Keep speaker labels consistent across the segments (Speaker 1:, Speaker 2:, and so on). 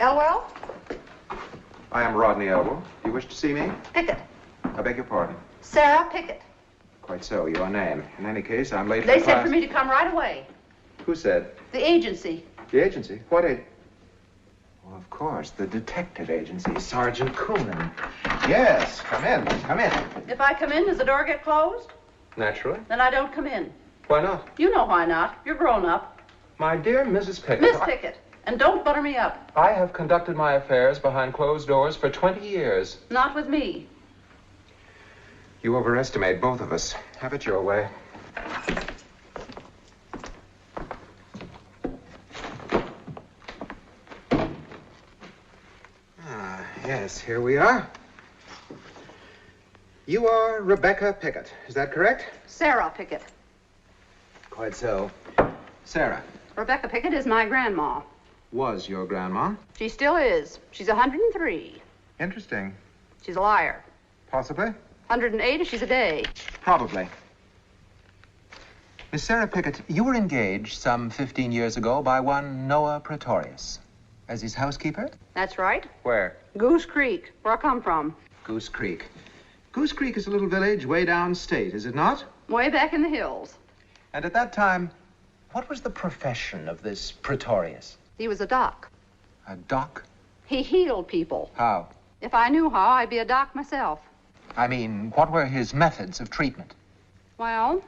Speaker 1: Elwell?
Speaker 2: I am Rodney Elwell. Do you wish to see me?
Speaker 1: Pickett.
Speaker 2: I beg your pardon.
Speaker 1: Sarah Pickett.
Speaker 2: Quite so, your name. In any case, I'm late for
Speaker 1: They
Speaker 2: class.
Speaker 1: said for me to come right away.
Speaker 2: Who said?
Speaker 1: The agency.
Speaker 2: The agency? What agency? Well, of course, the detective agency, Sergeant Coonan. Yes, come in, come in.
Speaker 1: If I come in, does the door get closed?
Speaker 2: Naturally.
Speaker 1: Then I don't come in.
Speaker 2: Why not?
Speaker 1: You know why not. You're grown up.
Speaker 2: My dear Mrs. Pickett.
Speaker 1: Miss Pickett. And don't butter me up.
Speaker 2: I have conducted my affairs behind closed doors for 20 years.
Speaker 1: Not with me.
Speaker 2: You overestimate both of us. Have it your way. Yes, here we are. You are Rebecca Pickett, is that correct?
Speaker 1: Sarah Pickett.
Speaker 2: Quite so. Sarah.
Speaker 1: Rebecca Pickett is my grandma.
Speaker 2: Was your grandma?
Speaker 1: She still is. She's 103.
Speaker 2: Interesting.
Speaker 1: She's a liar.
Speaker 2: Possibly?
Speaker 1: 108 if she's a day.
Speaker 2: Probably. Miss Sarah Pickett, you were engaged some 15 years ago by one Noah Pretorius as his housekeeper?
Speaker 1: That's right.
Speaker 2: Where?
Speaker 1: Goose Creek, where I come from.
Speaker 2: Goose Creek. Goose Creek is a little village way downstate, is it not?
Speaker 1: Way back in the hills.
Speaker 2: And at that time, what was the profession of this Pretorius?
Speaker 1: He was a doc.
Speaker 2: A doc?
Speaker 1: He healed people.
Speaker 2: How?
Speaker 1: If I knew how, I'd be a doc myself.
Speaker 2: I mean, what were his methods of treatment?
Speaker 1: Well,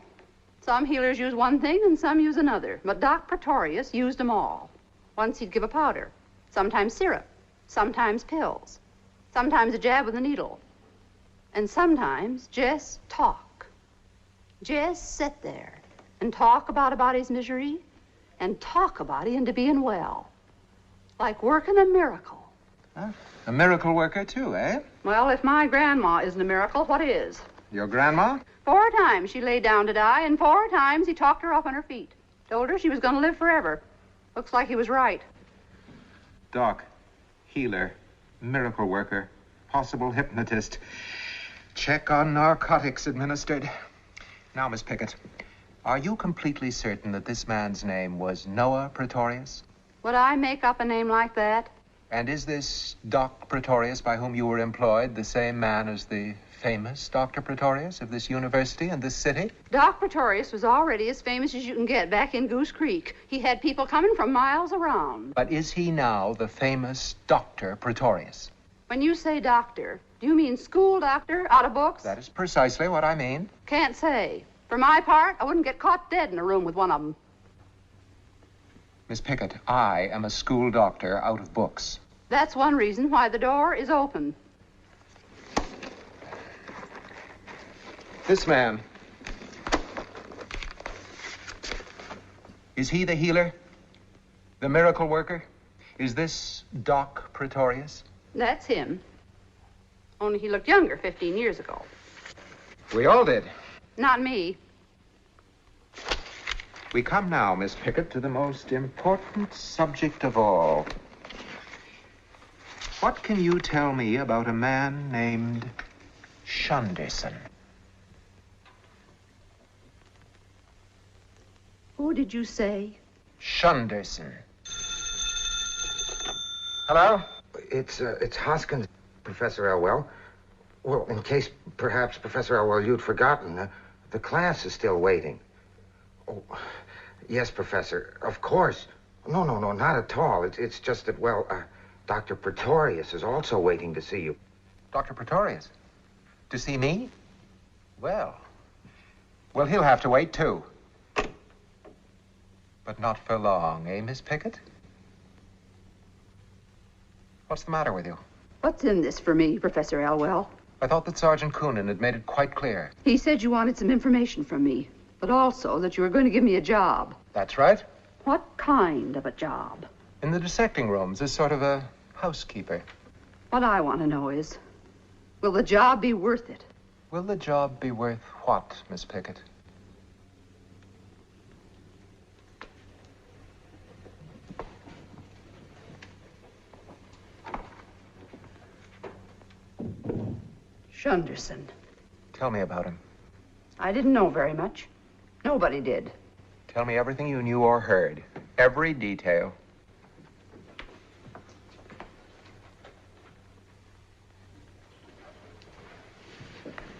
Speaker 1: some healers use one thing and some use another. But Doc Pretorius used them all. Once he'd give a powder, sometimes syrup, sometimes pills, sometimes a jab with a needle, and sometimes just talk. Just sit there and talk about a body's misery and talk a body into being well. Like working a miracle.
Speaker 2: Huh? A miracle worker, too, eh?
Speaker 1: Well, if my grandma isn't a miracle, what is?
Speaker 2: Your grandma?
Speaker 1: 4 times she lay down to die, and 4 times he talked her up on her feet. Told her she was going to live forever. Looks like he was right.
Speaker 2: Doc, healer, miracle worker, possible hypnotist. Check on narcotics administered. Now, Miss Pickett, are you completely certain that this man's name was Noah Pretorius?
Speaker 1: Would I make up a name like that?
Speaker 2: And is this Doc Pretorius by whom you were employed the same man as the famous Dr. Pretorius of this university and this city?
Speaker 1: Doc Pretorius was already as famous as you can get back in Goose Creek. He had people coming from miles around.
Speaker 2: But is he now the famous Dr. Pretorius?
Speaker 1: When you say doctor, do you mean school doctor, out of books?
Speaker 2: That is precisely what I mean.
Speaker 1: Can't say. For my part, I wouldn't get caught dead in a room with one of them.
Speaker 2: Miss Pickett, I am a school doctor out of books.
Speaker 1: That's one reason why the door is open.
Speaker 2: This man. Is he the healer? The miracle worker? Is this Doc Pretorius?
Speaker 1: That's him. Only he looked younger 15 years ago.
Speaker 2: We all did.
Speaker 1: Not me.
Speaker 2: We come now, Miss Pickett, to the most important subject of all. What can you tell me about a man named Shunderson?
Speaker 1: Who did you say?
Speaker 2: Shunderson. Hello?
Speaker 3: It's Hoskins, Professor Elwell. Well, in case perhaps, Professor Elwell, you'd forgotten, the class is still waiting. Oh, yes, Professor, of course. No, not at all. It's just that, well, Dr. Pretorius is also waiting to see you.
Speaker 2: Dr. Pretorius? To see me? Well, he'll have to wait, too. But not for long, eh, Miss Pickett? What's the matter with you?
Speaker 1: What's in this for me, Professor Elwell?
Speaker 2: I thought that Sergeant Coonan had made it quite clear.
Speaker 1: He said you wanted some information from me, but also that you were going to give me a job.
Speaker 2: That's right.
Speaker 1: What kind of a job?
Speaker 2: In the dissecting rooms, as sort of a housekeeper.
Speaker 1: What I want to know is, will the job be worth it?
Speaker 2: Will the job be worth what, Miss Pickett?
Speaker 1: Shunderson.
Speaker 2: Tell me about him.
Speaker 1: I didn't know very much. Nobody did.
Speaker 2: Tell me everything you knew or heard. Every detail.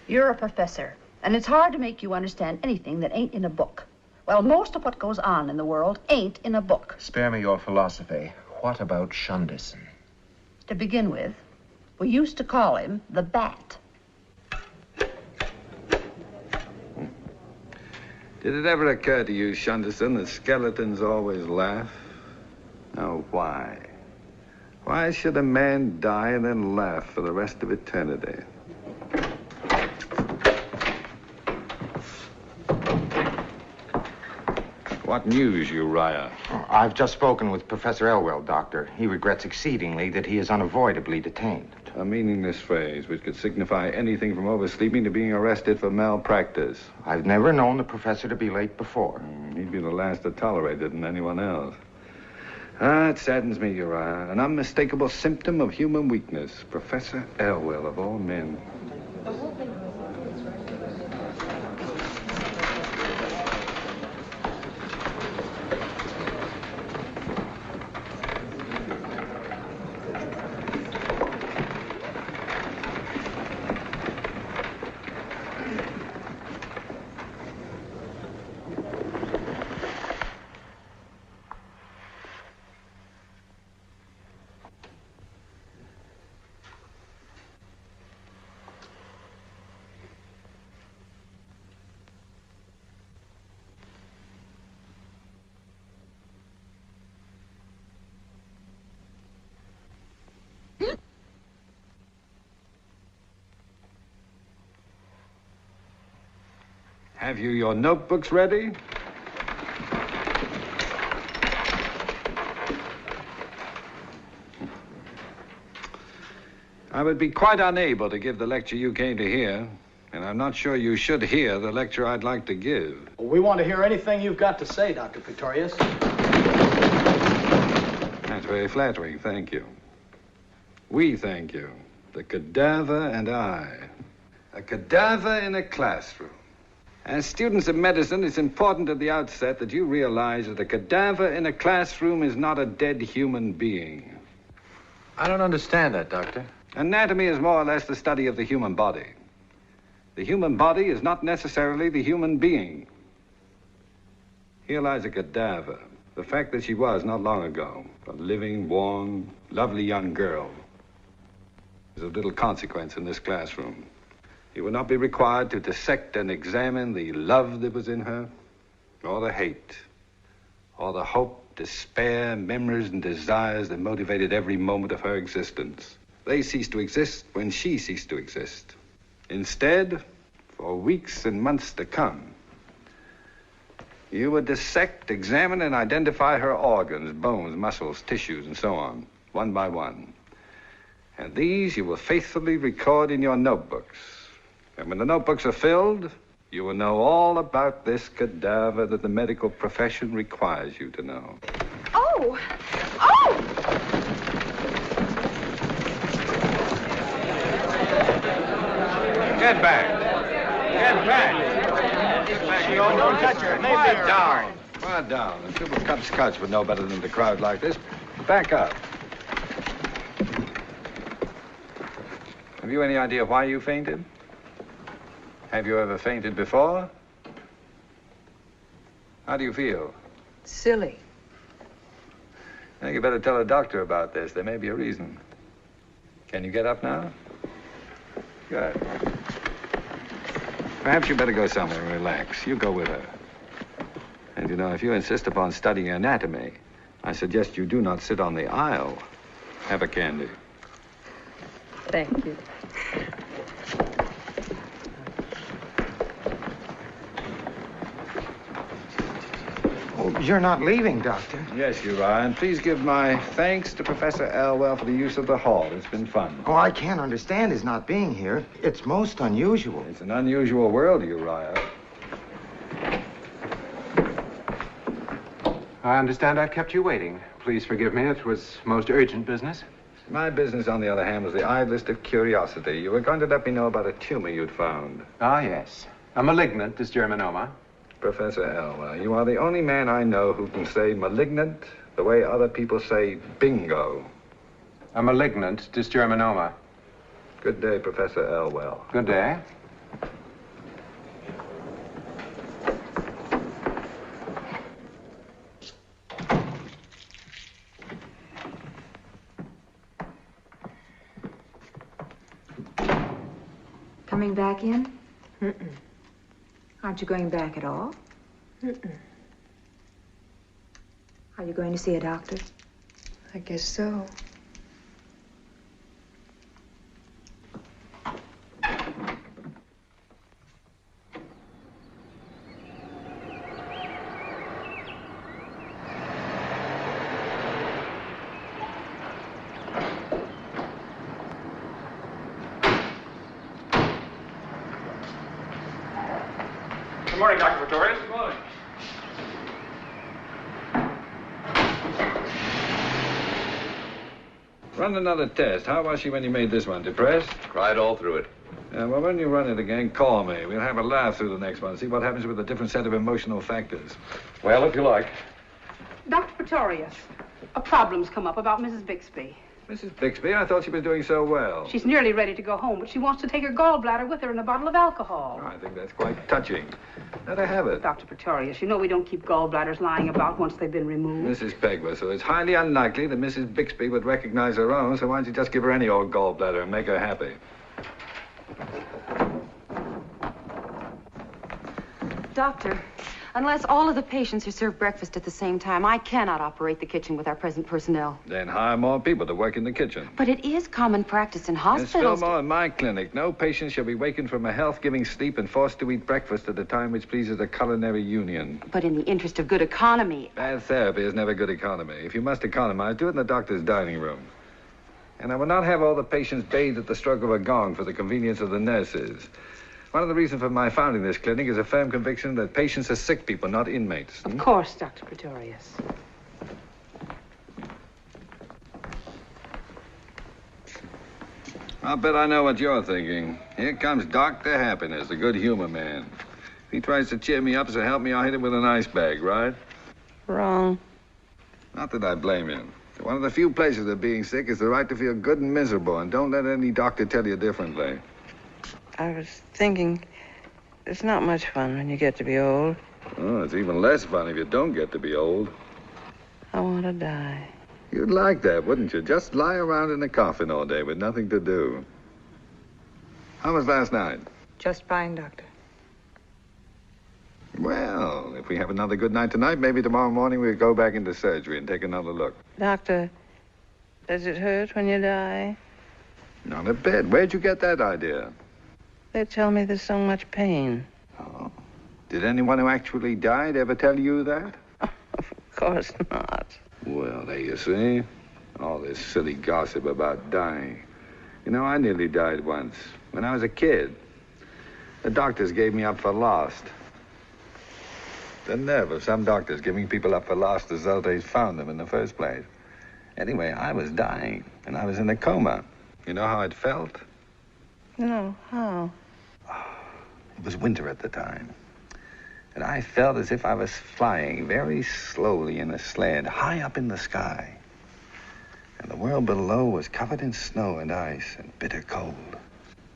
Speaker 1: You're a professor, and it's hard to make you understand anything that ain't in a book. Well, most of what goes on in the world ain't in a book.
Speaker 2: Spare me your philosophy. What about Shunderson?
Speaker 1: To begin with, we used to call him the Bat.
Speaker 4: Did it ever occur to you, Shunderson, that skeletons always laugh? Now, why? Why should a man die and then laugh for the rest of eternity? What news, Uriah?
Speaker 3: Oh, I've just spoken with Professor Elwell, Doctor. He regrets exceedingly that he is unavoidably detained.
Speaker 4: A meaningless phrase which could signify anything from oversleeping to being arrested for malpractice.
Speaker 3: I've never known the professor to be late before.
Speaker 4: He'd be the last to tolerate it than anyone else. Ah, it saddens me, Uriah. An unmistakable symptom of human weakness. Professor Elwell, of all men. Have you your notebooks ready? I would be quite unable to give the lecture you came to hear, and I'm not sure you should hear the lecture I'd like to give.
Speaker 5: We want to hear anything you've got to say, Dr. Pretorius.
Speaker 4: That's very flattering, thank you. We thank you. The cadaver and I. A cadaver in a classroom. As students of medicine, it's important at the outset that you realize that a cadaver in a classroom is not a dead human being.
Speaker 6: I don't understand that, Doctor.
Speaker 4: Anatomy is more or less the study of the human body. The human body is not necessarily the human being. Here lies a cadaver. The fact that she was, not long ago, a living, warm, lovely young girl is of little consequence in this classroom. You will not be required to dissect and examine the love that was in her, or the hate, or the hope, despair, memories, and desires that motivated every moment of her existence. They ceased to exist when she ceased to exist. Instead, for weeks and months to come, you would dissect, examine, and identify her organs, bones, muscles, tissues, and so on, one by one. And these you will faithfully record in your notebooks. And when the notebooks are filled, you will know all about this cadaver that the medical profession requires you to know.
Speaker 1: Oh! Oh!
Speaker 4: Get back. Get back. Get back.
Speaker 5: Don't touch her.
Speaker 4: Quiet down. Quiet down. A trouble cup scotch would know better than to crowd like this. Back up. Have you any idea why you fainted? Have you ever fainted before? How do you feel?
Speaker 7: Silly.
Speaker 4: I think you better tell a doctor about this. There may be a reason. Can you get up now? Good. Perhaps you better go somewhere and relax. You go with her. And you know, if you insist upon studying anatomy, I suggest you do not sit on the aisle. Have a candy.
Speaker 7: Thank you.
Speaker 3: You're not leaving, Doctor.
Speaker 4: Yes, you are. And please give my thanks to Professor Elwell for the use of the hall. It's been fun.
Speaker 3: Oh, I can't understand his not being here. It's most unusual.
Speaker 4: It's an unusual world, Uriah.
Speaker 2: I understand I've kept you waiting. Please forgive me. It was most urgent business.
Speaker 4: My business, on the other hand, was the idlest of curiosity. You were going to let me know about a tumor you'd found.
Speaker 2: Ah, yes. A malignant dysgerminoma.
Speaker 4: Professor Elwell, you are the only man I know who can say malignant the way other people say bingo.
Speaker 2: A malignant dysgerminoma.
Speaker 4: Good day, Professor Elwell.
Speaker 2: Good day.
Speaker 8: coming back in?
Speaker 7: Mm-mm.
Speaker 8: Aren't you going back at all?
Speaker 7: Mm-mm.
Speaker 8: Are you going to see a doctor?
Speaker 7: I guess so.
Speaker 9: Good morning, Dr. Pretorius. Good morning.
Speaker 4: Run another test. How was she when you made this one? Depressed?
Speaker 10: Cried all through it.
Speaker 4: Well, when you run it again, call me. We'll have a laugh through the next one. See what happens with a different set of emotional factors.
Speaker 10: Well, if you like.
Speaker 1: Dr. Pretorius, a problem's come up about Mrs. Bixby.
Speaker 4: Mrs. Bixby, I thought she was doing so well.
Speaker 1: She's nearly ready to go home, but she wants to take her gallbladder with her and a bottle of alcohol.
Speaker 4: I think that's quite touching. Let her have it.
Speaker 1: Dr. Pretorius, you know we don't keep gallbladders lying about once they've been removed.
Speaker 4: Mrs. Pegler, it's highly unlikely that Mrs. Bixby would recognize her own, so why don't you just give her any old gallbladder and make her happy?
Speaker 11: Doctor, unless all of the patients are served breakfast at the same time, I cannot operate the kitchen with our present personnel.
Speaker 4: Then hire more people to work in the kitchen.
Speaker 11: But it is common practice in
Speaker 4: Miss
Speaker 11: hospitals.
Speaker 4: Fillmore, in my clinic, no patient shall be wakened from a health-giving sleep and forced to eat breakfast at a time which pleases the culinary union.
Speaker 11: But in the interest of good economy.
Speaker 4: Bad therapy is never good economy. If you must economize, do it in the doctor's dining room. And I will not have all the patients bathed at the stroke of a gong for the convenience of the nurses. One of the reasons for my founding this clinic is a firm conviction that patients are sick people, not inmates.
Speaker 1: Of course, Dr. Pretorius.
Speaker 4: I'll bet I know what you're thinking. Here comes Dr. Happiness, the good humor man. If he tries to cheer me up or help me, I'll hit him with an ice bag, right?
Speaker 7: Wrong.
Speaker 4: Not that I blame you. One of the few pleasures of being sick is the right to feel good and miserable, and don't let any doctor tell you differently.
Speaker 7: I was thinking, it's not much fun when you get to be old.
Speaker 4: Oh, it's even less fun if you don't get to be old.
Speaker 7: I want to die.
Speaker 4: You'd like that, wouldn't you? Just lie around in a coffin all day with nothing to do. How was last night?
Speaker 7: Just fine, Doctor.
Speaker 4: Well, if we have another good night tonight, maybe tomorrow morning we'll go back into surgery and take another look.
Speaker 7: Doctor, does it hurt when you die?
Speaker 4: Not a bit. Where'd you get that idea?
Speaker 7: They tell me there's so much pain.
Speaker 4: Oh. Did anyone who actually died ever tell you that?
Speaker 7: Of course not.
Speaker 4: Well, there you see. All this silly gossip about dying. You know, I nearly died once. When I was a kid. The doctors gave me up for lost. The nerve of some doctors giving people up for lost as though they'd found them in the first place. Anyway, I was dying, and I was in a coma. You know how it felt?
Speaker 7: No, how?
Speaker 4: It was winter at the time. And I felt as if I was flying very slowly in a sled high up in the sky. And the world below was covered in snow and ice and bitter cold.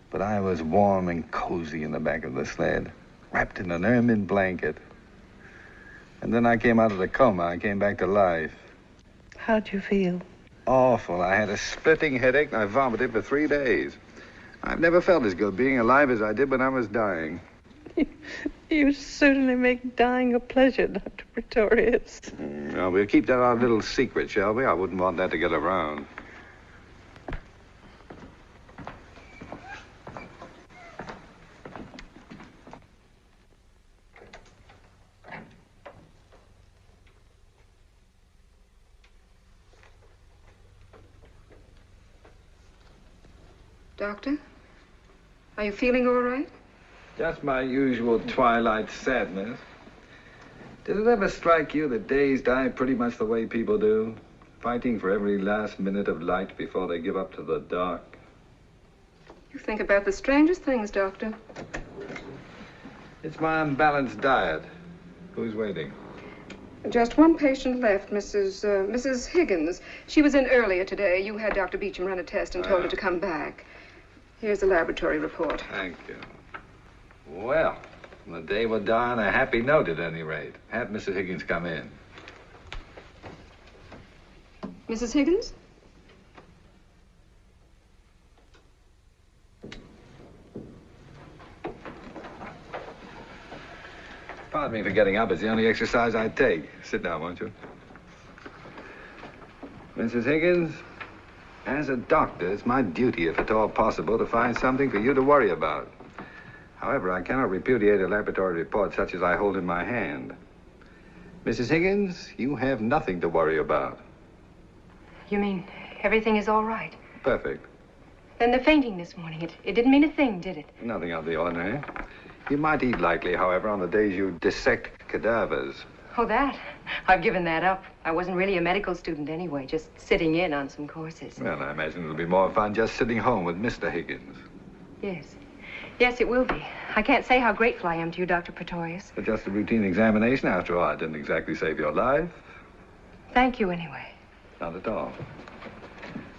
Speaker 4: But I was warm and cozy in the back of the sled, wrapped in an ermine blanket. And then I came out of the coma. I came back to life.
Speaker 7: How'd you feel?
Speaker 4: Awful. I had a splitting headache and I vomited for 3 days. I've never felt as good being alive as I did when I was dying.
Speaker 7: You certainly make dying a pleasure, Dr. Pretorius.
Speaker 4: Well, we'll keep that our little secret, shall we? I wouldn't want that to get around.
Speaker 1: Doctor, are you feeling all right?
Speaker 4: Just my usual twilight sadness. Did it ever strike you that days die pretty much the way people do? Fighting for every last minute of light before they give up to the dark.
Speaker 1: You think about the strangest things, Doctor.
Speaker 4: It's my unbalanced diet. Who's waiting?
Speaker 1: Just one patient left, Mrs. Higgins. She was in earlier today. You had Dr. Beecham run a test and told her to come back. Here's the laboratory report.
Speaker 4: Thank you. Well, the day will die on a happy note at any rate. Have Mrs. Higgins come in.
Speaker 1: Mrs. Higgins?
Speaker 4: Pardon me for getting up. It's the only exercise I take. Sit down, won't you? Mrs. Higgins, as a doctor, it's my duty, if at all possible, to find something for you to worry about. However, I cannot repudiate a laboratory report such as I hold in my hand. Mrs. Higgins, you have nothing to worry about.
Speaker 11: You mean everything is all right?
Speaker 4: Perfect.
Speaker 11: Then the fainting this morning, it didn't mean a thing, did it?
Speaker 4: Nothing out of the ordinary. You might eat lightly, however, on the days you dissect cadavers.
Speaker 11: Oh, that? I've given that up. I wasn't really a medical student anyway, just sitting in on some courses.
Speaker 4: Well, I imagine it'll be more fun just sitting home with Mr. Higgins.
Speaker 11: Yes. Yes, it will be. I can't say how grateful I am to you, Dr. Pretorius.
Speaker 4: But just a routine examination, after all. I didn't exactly save your life.
Speaker 11: Thank you anyway.
Speaker 4: Not at all.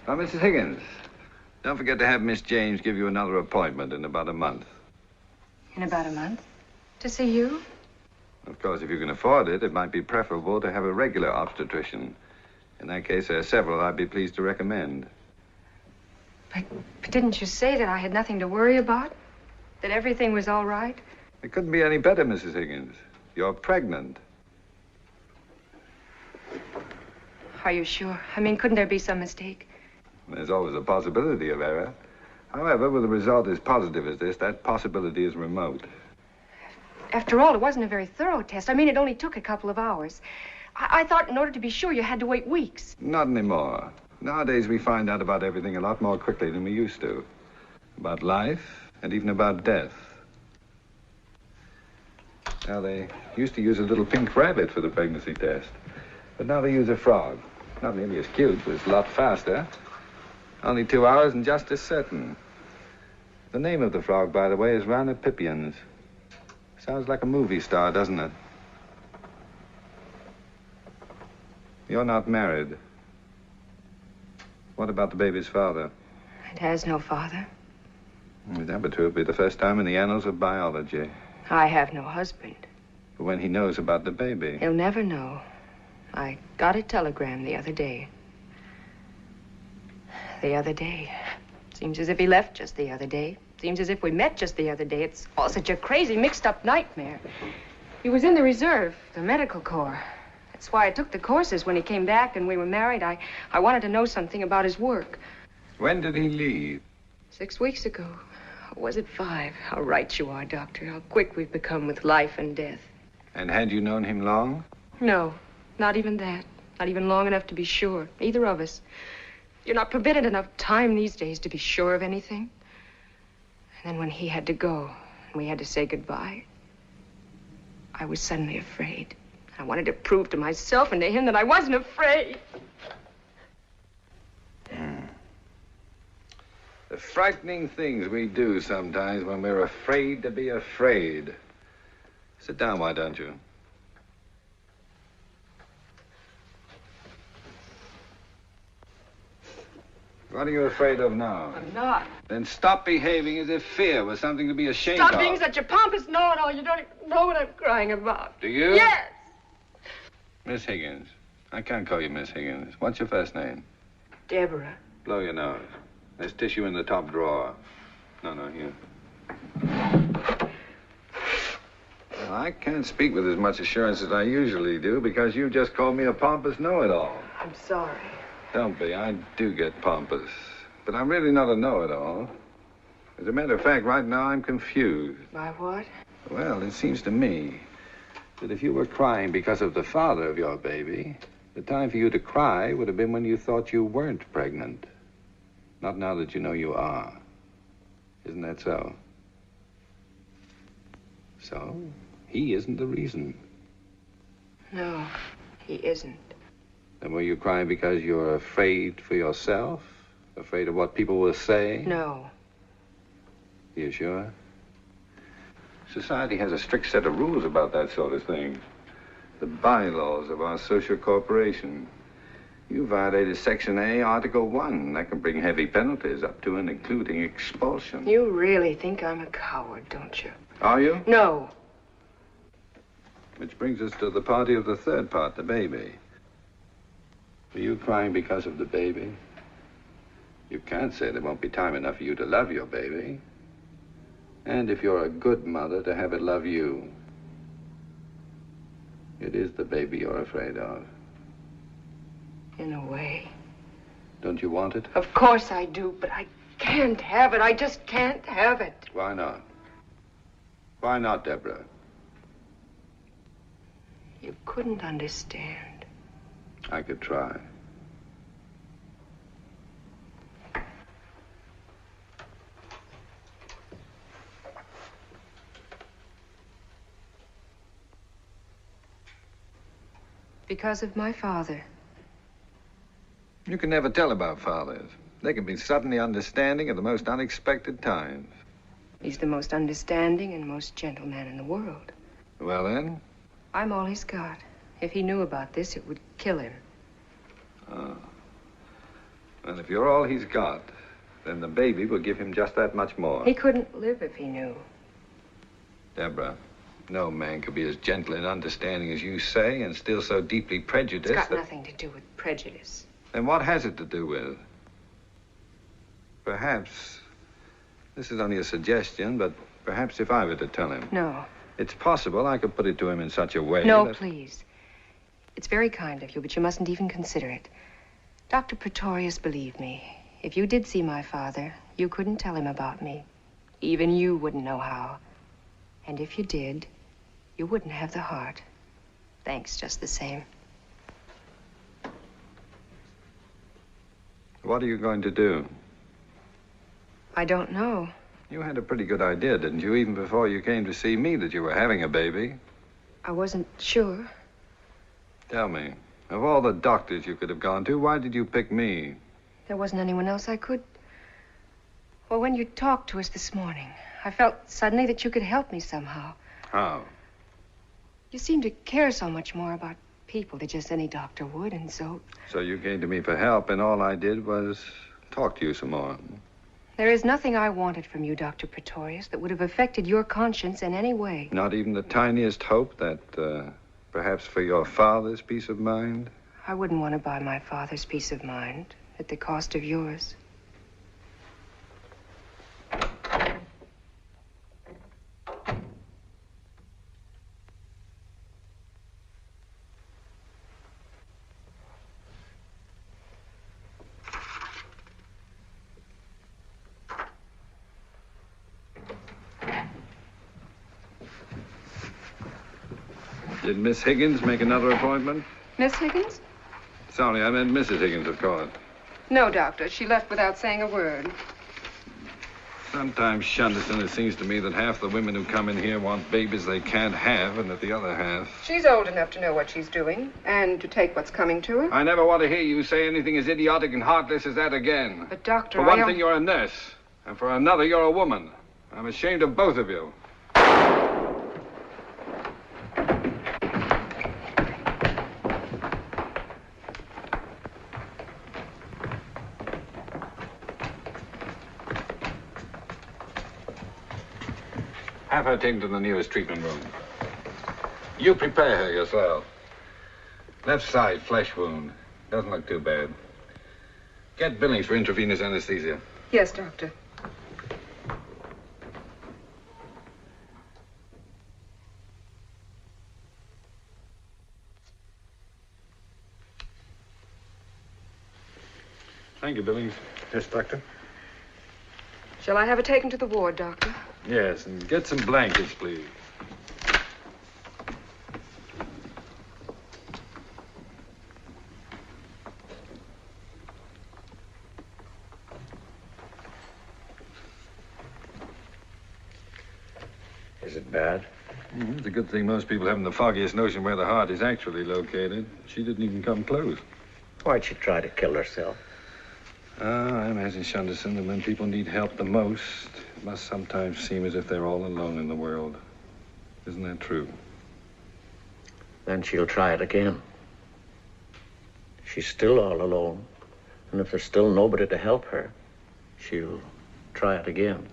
Speaker 4: Now, Mrs. Higgins, don't forget to have Miss James give you another appointment in about a month.
Speaker 11: In about a month? To see you?
Speaker 4: Of course, if you can afford it, it might be preferable to have a regular obstetrician. In that case, there are several I'd be pleased to recommend.
Speaker 11: But didn't you say that I had nothing to worry about? That everything was all right?
Speaker 4: It couldn't be any better, Mrs. Higgins. You're pregnant.
Speaker 11: Are you sure? I mean, couldn't there be some mistake?
Speaker 4: There's always a possibility of error. However, with a result as positive as this, that possibility is remote.
Speaker 11: After all, it wasn't a very thorough test. I mean, it only took a couple of hours. I thought in order to be sure you had to wait weeks.
Speaker 4: Not anymore. Nowadays, we find out about everything a lot more quickly than we used to. About life, and even about death. Now, they used to use a little pink rabbit for the pregnancy test. But now they use a frog. Not nearly as cute, but it's a lot faster. Only 2 hours and just as certain. The name of the frog, by the way, is Rhinopipians. Sounds like a movie star, doesn't it? You're not married. What about the baby's father?
Speaker 11: It has no father.
Speaker 4: If that were true, it'd be the first time in the annals of biology.
Speaker 11: I have no husband.
Speaker 4: But when he knows about the baby.
Speaker 11: He'll never know. I got a telegram the other day. The other day. Seems as if he left just the other day. Seems as if we met just the other day. It's all such a crazy, mixed-up nightmare. He was in the reserve, the medical corps. That's why I took the courses when he came back and we were married. I wanted to know something about his work.
Speaker 4: When did he leave?
Speaker 11: 6 weeks ago. Or was it 5? How right you are, Doctor. How quick we've become with life and death.
Speaker 4: And had you known him long?
Speaker 11: No, not even that. Not even long enough to be sure. Either of us. You're not permitted enough time these days to be sure of anything. And then when he had to go, and we had to say goodbye, I was suddenly afraid. I wanted to prove to myself and to him that I wasn't afraid.
Speaker 4: The frightening things we do sometimes when we're afraid to be afraid. Sit down, why don't you? What are you afraid of now?
Speaker 11: I'm not.
Speaker 4: Then stop behaving as if fear was something to be ashamed of.
Speaker 11: Stop being such a pompous know-it-all. You don't even know what I'm crying about.
Speaker 4: Do you?
Speaker 11: Yes.
Speaker 4: Miss Higgins. I can't call you Miss Higgins. What's your first name?
Speaker 11: Deborah.
Speaker 4: Blow your nose. There's tissue in the top drawer. No, here. Well, I can't speak with as much assurance as I usually do because you just called me a pompous know-it-all.
Speaker 11: I'm sorry.
Speaker 4: Don't be. I do get pompous. But I'm really not a know-it-all. As a matter of fact, right now I'm confused.
Speaker 11: By what?
Speaker 4: Well, it seems to me that if you were crying because of the father of your baby, the time for you to cry would have been when you thought you weren't pregnant. Not now that you know you are. Isn't that so? So, he isn't the reason.
Speaker 11: No, he isn't.
Speaker 4: And were you crying because you're afraid for yourself? Afraid of what people will say?
Speaker 11: No.
Speaker 4: You sure? Society has a strict set of rules about that sort of thing. The bylaws of our social corporation. You violated Section A, Article 1. That can bring heavy penalties up to and including expulsion.
Speaker 11: You really think I'm a coward, don't you?
Speaker 4: Are you?
Speaker 11: No.
Speaker 4: Which brings us to the party of the third part, the baby. Were you crying because of the baby? You can't say there won't be time enough for you to love your baby. And if you're a good mother, to have it love you. It is the baby you're afraid of.
Speaker 11: In a way.
Speaker 4: Don't you want it?
Speaker 11: Of course I do, but I can't have it. I just can't have it.
Speaker 4: Why not? Why not, Deborah?
Speaker 11: You couldn't understand.
Speaker 4: I could try.
Speaker 11: Because of my father.
Speaker 4: You can never tell about fathers. They can be suddenly understanding at the most unexpected times.
Speaker 11: He's the most understanding and most gentle man in the world.
Speaker 4: Well, then?
Speaker 11: I'm all he's got. If he knew about this, it would kill him.
Speaker 4: Oh. Well, if you're all he's got, then the baby will give him just that much more.
Speaker 11: He couldn't live if he knew.
Speaker 4: Deborah, no man could be as gentle and understanding as you say and still so deeply prejudiced.
Speaker 11: It's got nothing to do with prejudice.
Speaker 4: Then what has it to do with? Perhaps, this is only a suggestion, but perhaps if I were to tell him.
Speaker 11: No.
Speaker 4: It's possible I could put it to him in such a way
Speaker 11: No,
Speaker 4: that...
Speaker 11: please. It's very kind of you, but you mustn't even consider it. Dr. Pretorius, believe me, if you did see my father, you couldn't tell him about me. Even you wouldn't know how. And if you did, you wouldn't have the heart. Thanks just the same.
Speaker 4: What are you going to do?
Speaker 11: I don't know.
Speaker 4: You had a pretty good idea, didn't you, even before you came to see me, that you were having a baby?
Speaker 11: I wasn't sure.
Speaker 4: Tell me, of all the doctors you could have gone to, why did you pick me?
Speaker 11: There wasn't anyone else I could. Well, when you talked to us this morning, I felt suddenly that you could help me somehow.
Speaker 4: How?
Speaker 11: You seem to care so much more about people than just any doctor would, and so...
Speaker 4: So you came to me for help, and all I did was talk to you some more.
Speaker 11: There is nothing I wanted from you, Dr. Pretorius, that would have affected your conscience in any way.
Speaker 4: Not even the tiniest hope that, perhaps for your father's peace of mind?
Speaker 11: I wouldn't want to buy my father's peace of mind at the cost of yours.
Speaker 4: Did Miss Higgins make another appointment?
Speaker 11: Miss Higgins?
Speaker 4: Sorry, I meant Mrs. Higgins, of course.
Speaker 11: No, Doctor. She left without saying a word.
Speaker 4: Sometimes, Shunderson, it seems to me that half the women who come in here want babies they can't have, and that the other half...
Speaker 11: She's old enough to know what she's doing, and to take what's coming to her.
Speaker 4: I never want to hear you say anything as idiotic and heartless as that again.
Speaker 11: But, Doctor,
Speaker 4: For one thing, you're a nurse, and for another, you're a woman. I'm ashamed of both of you. Have her taken to the nearest treatment room. You prepare her yourself. Left side, flesh wound. Doesn't look too bad. Get Billings for intravenous anesthesia.
Speaker 11: Yes, Doctor.
Speaker 4: Thank you, Billings.
Speaker 2: Yes, Doctor.
Speaker 11: Shall I have her taken to the ward, Doctor?
Speaker 4: Yes, and get some blankets, please.
Speaker 10: Is it bad?
Speaker 4: It's a good thing most people haven't the foggiest notion where the heart is actually located. She didn't even come close.
Speaker 10: Why'd she try to kill herself?
Speaker 4: I imagine, Shunderson, that when people need help the most, it must sometimes seem as if they're all alone in the world. Isn't that true?
Speaker 10: Then she'll try it again. She's still all alone. And if there's still nobody to help her, she'll try it again.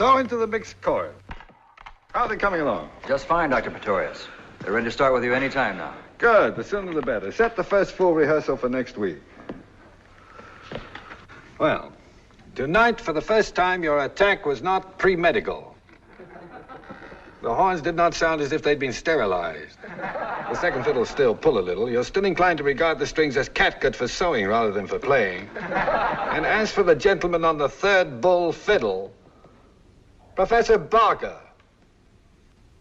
Speaker 4: So into the mixed chorus. How are they coming along?
Speaker 12: Just fine, Dr. Pretorius. They're ready to start with you any time now.
Speaker 4: Good. The sooner the better. Set the first full rehearsal for next week. Well, tonight, for the first time, your attack was not pre-medical. The horns did not sound as if they'd been sterilized. The second fiddle still pull a little. You're still inclined to regard the strings as catgut for sewing rather than for playing. And as for the gentleman on the third bull fiddle, Professor Barker,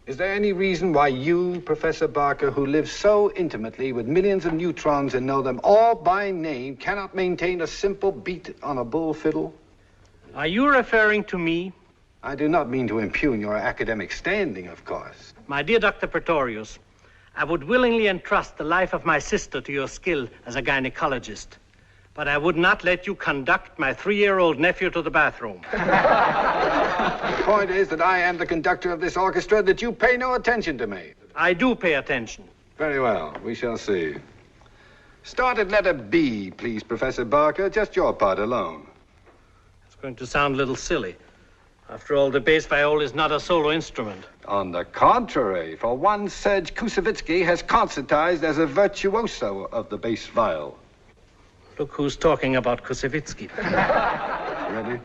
Speaker 4: is there any reason why you, Professor Barker, who live so intimately with millions of neutrons and know them all by name, cannot maintain a simple beat on a bull fiddle?
Speaker 13: Are you referring to me?
Speaker 4: I do not mean to impugn your academic standing, of course.
Speaker 13: My dear Dr. Pretorius, I would willingly entrust the life of my sister to your skill as a gynecologist, but I would not let you conduct my 3-year-old nephew to the bathroom.
Speaker 4: The point is that I am the conductor of this orchestra, that you pay no attention to me.
Speaker 13: I do pay attention.
Speaker 4: Very well. We shall see. Start at letter B, please, Professor Barker. Just your part alone.
Speaker 13: It's going to sound a little silly. After all, the bass viol is not a solo instrument.
Speaker 4: On the contrary, for one, Serge Koussevitzky has concertized as a virtuoso of the bass viol.
Speaker 13: Look who's talking about Koussevitzky.
Speaker 4: Ready?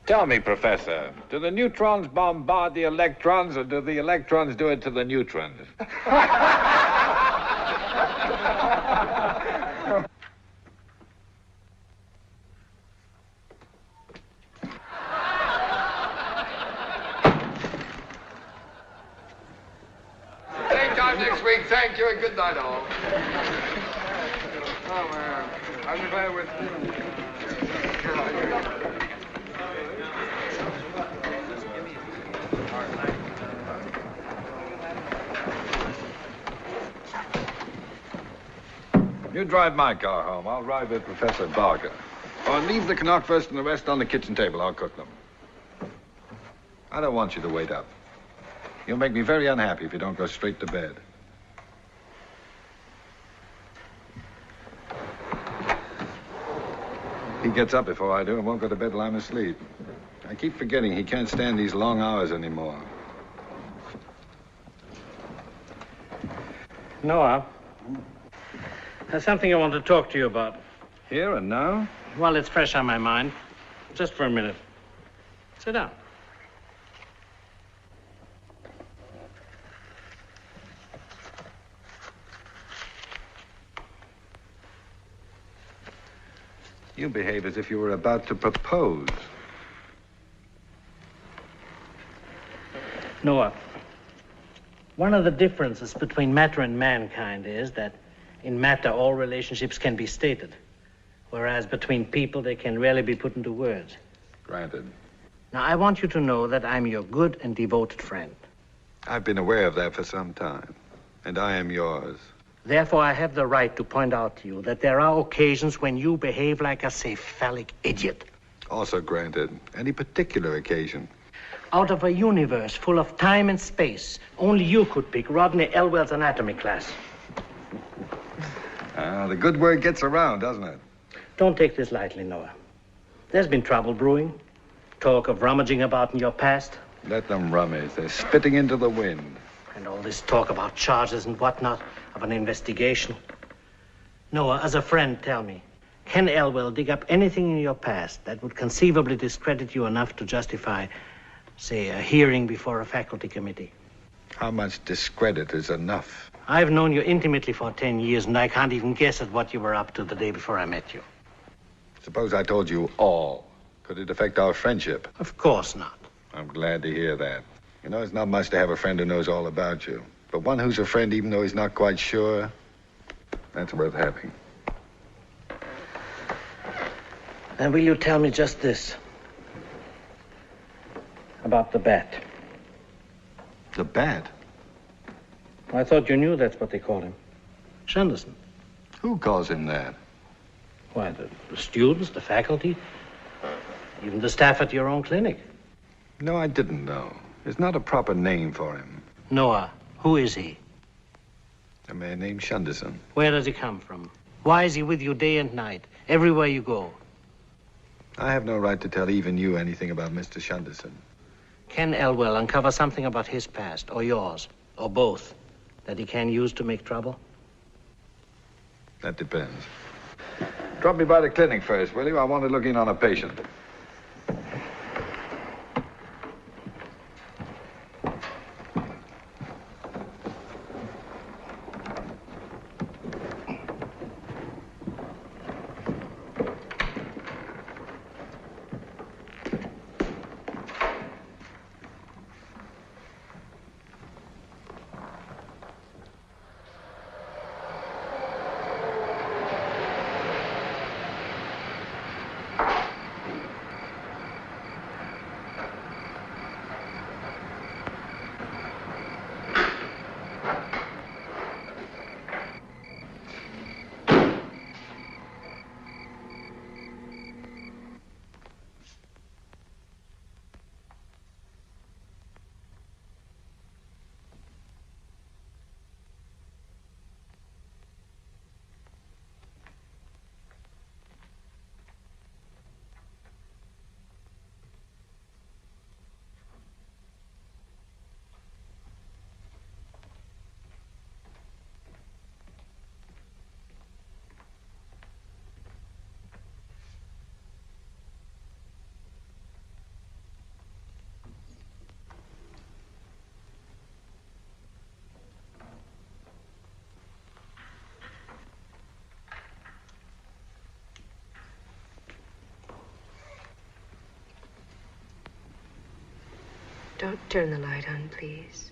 Speaker 4: Tell me, Professor, do the neutrons bombard the electrons, or do the electrons do it to the neutrons? Same time next week. Thank you and good night, all. Oh, man. I'm glad with You drive my car home. I'll ride with Professor Barker. Or leave the Canuck first and the rest on the kitchen table. I'll cook them. I don't want you to wait up. You'll make me very unhappy if you don't go straight to bed. He gets up before I do and won't go to bed till I'm asleep. I keep forgetting he can't stand these long hours anymore.
Speaker 13: Noah, there's something I want to talk to you about.
Speaker 4: Here and now?
Speaker 13: Well, it's fresh on my mind. Just for a minute. Sit down.
Speaker 4: You behave as if you were about to propose.
Speaker 13: Noah, one of the differences between matter and mankind is that in matter all relationships can be stated, whereas between people they can rarely be put into words.
Speaker 4: Granted.
Speaker 13: Now, I want you to know that I'm your good and devoted friend.
Speaker 4: I've been aware of that for some time, and I am yours.
Speaker 13: Therefore, I have the right to point out to you that there are occasions when you behave like a cephalic idiot.
Speaker 4: Also granted. Any particular occasion?
Speaker 13: Out of a universe full of time and space, only you could pick Rodney Elwell's anatomy class.
Speaker 4: The good word gets around, doesn't it?
Speaker 13: Don't take this lightly, Noah. There's been trouble brewing. Talk of rummaging about in your past.
Speaker 4: Let them rummage. They're spitting into the wind.
Speaker 13: And all this talk about charges and whatnot, of an investigation. Noah, as a friend, tell me, can Elwell dig up anything in your past that would conceivably discredit you enough to justify, say, a hearing before a faculty committee?
Speaker 4: How much discredit is enough?
Speaker 13: I've known you intimately for 10 years, and I can't even guess at what you were up to the day before I met you.
Speaker 4: Suppose I told you all. Could it affect our friendship?
Speaker 13: Of course not.
Speaker 4: I'm glad to hear that. You know, it's not much to have a friend who knows all about you. But one who's a friend even though he's not quite sure, that's worth having.
Speaker 13: And will you tell me just this? About the bat.
Speaker 4: The bat?
Speaker 13: I thought you knew that's what they call him. Shanderson.
Speaker 4: Who calls him that?
Speaker 13: Why, the students, the faculty, even the staff at your own clinic.
Speaker 4: No, I didn't know. There's not a proper name for him.
Speaker 13: Noah, who is he?
Speaker 4: A man named Shanderson.
Speaker 13: Where does he come from? Why is he with you day and night, everywhere you go?
Speaker 4: I have no right to tell even you anything about Mr. Shanderson.
Speaker 13: Can Elwell uncover something about his past, or yours, or both, that he can use to make trouble?
Speaker 4: That depends. Drop me by the clinic first, will you? I want to look in on a patient.
Speaker 11: Don't turn the light on, please.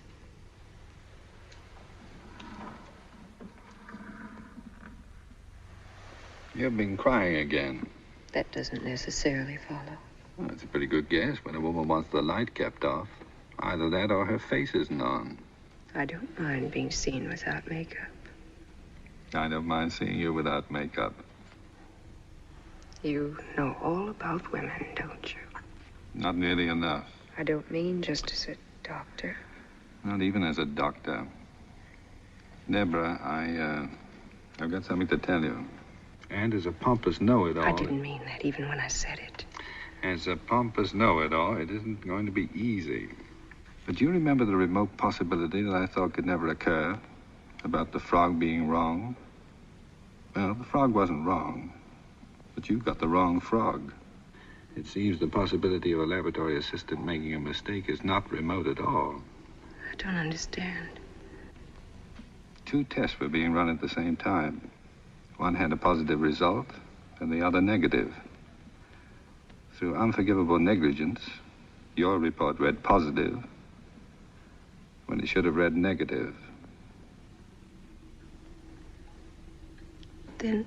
Speaker 4: You've been crying again.
Speaker 11: That doesn't necessarily follow.
Speaker 4: Well, that's a pretty good guess when a woman wants the light kept off. Either that or her face isn't on.
Speaker 11: I don't mind being seen without makeup.
Speaker 4: I don't mind seeing you without makeup.
Speaker 11: You know all about women, don't you?
Speaker 4: Not nearly enough.
Speaker 11: I don't mean just as a doctor.
Speaker 4: Not even as a doctor. Deborah, I've got something to tell you. And as a pompous know-it-all...
Speaker 11: I didn't mean that even when I said it.
Speaker 4: As a pompous know-it-all, it isn't going to be easy. But do you remember the remote possibility that I thought could never occur? About the frog being wrong? Well, the frog wasn't wrong. But you got the wrong frog. It seems the possibility of a laboratory assistant making a mistake is not remote at all.
Speaker 11: I don't understand.
Speaker 4: 2 tests were being run at the same time. One had a positive result, and the other negative. Through unforgivable negligence, your report read positive when it should have read negative.
Speaker 11: Then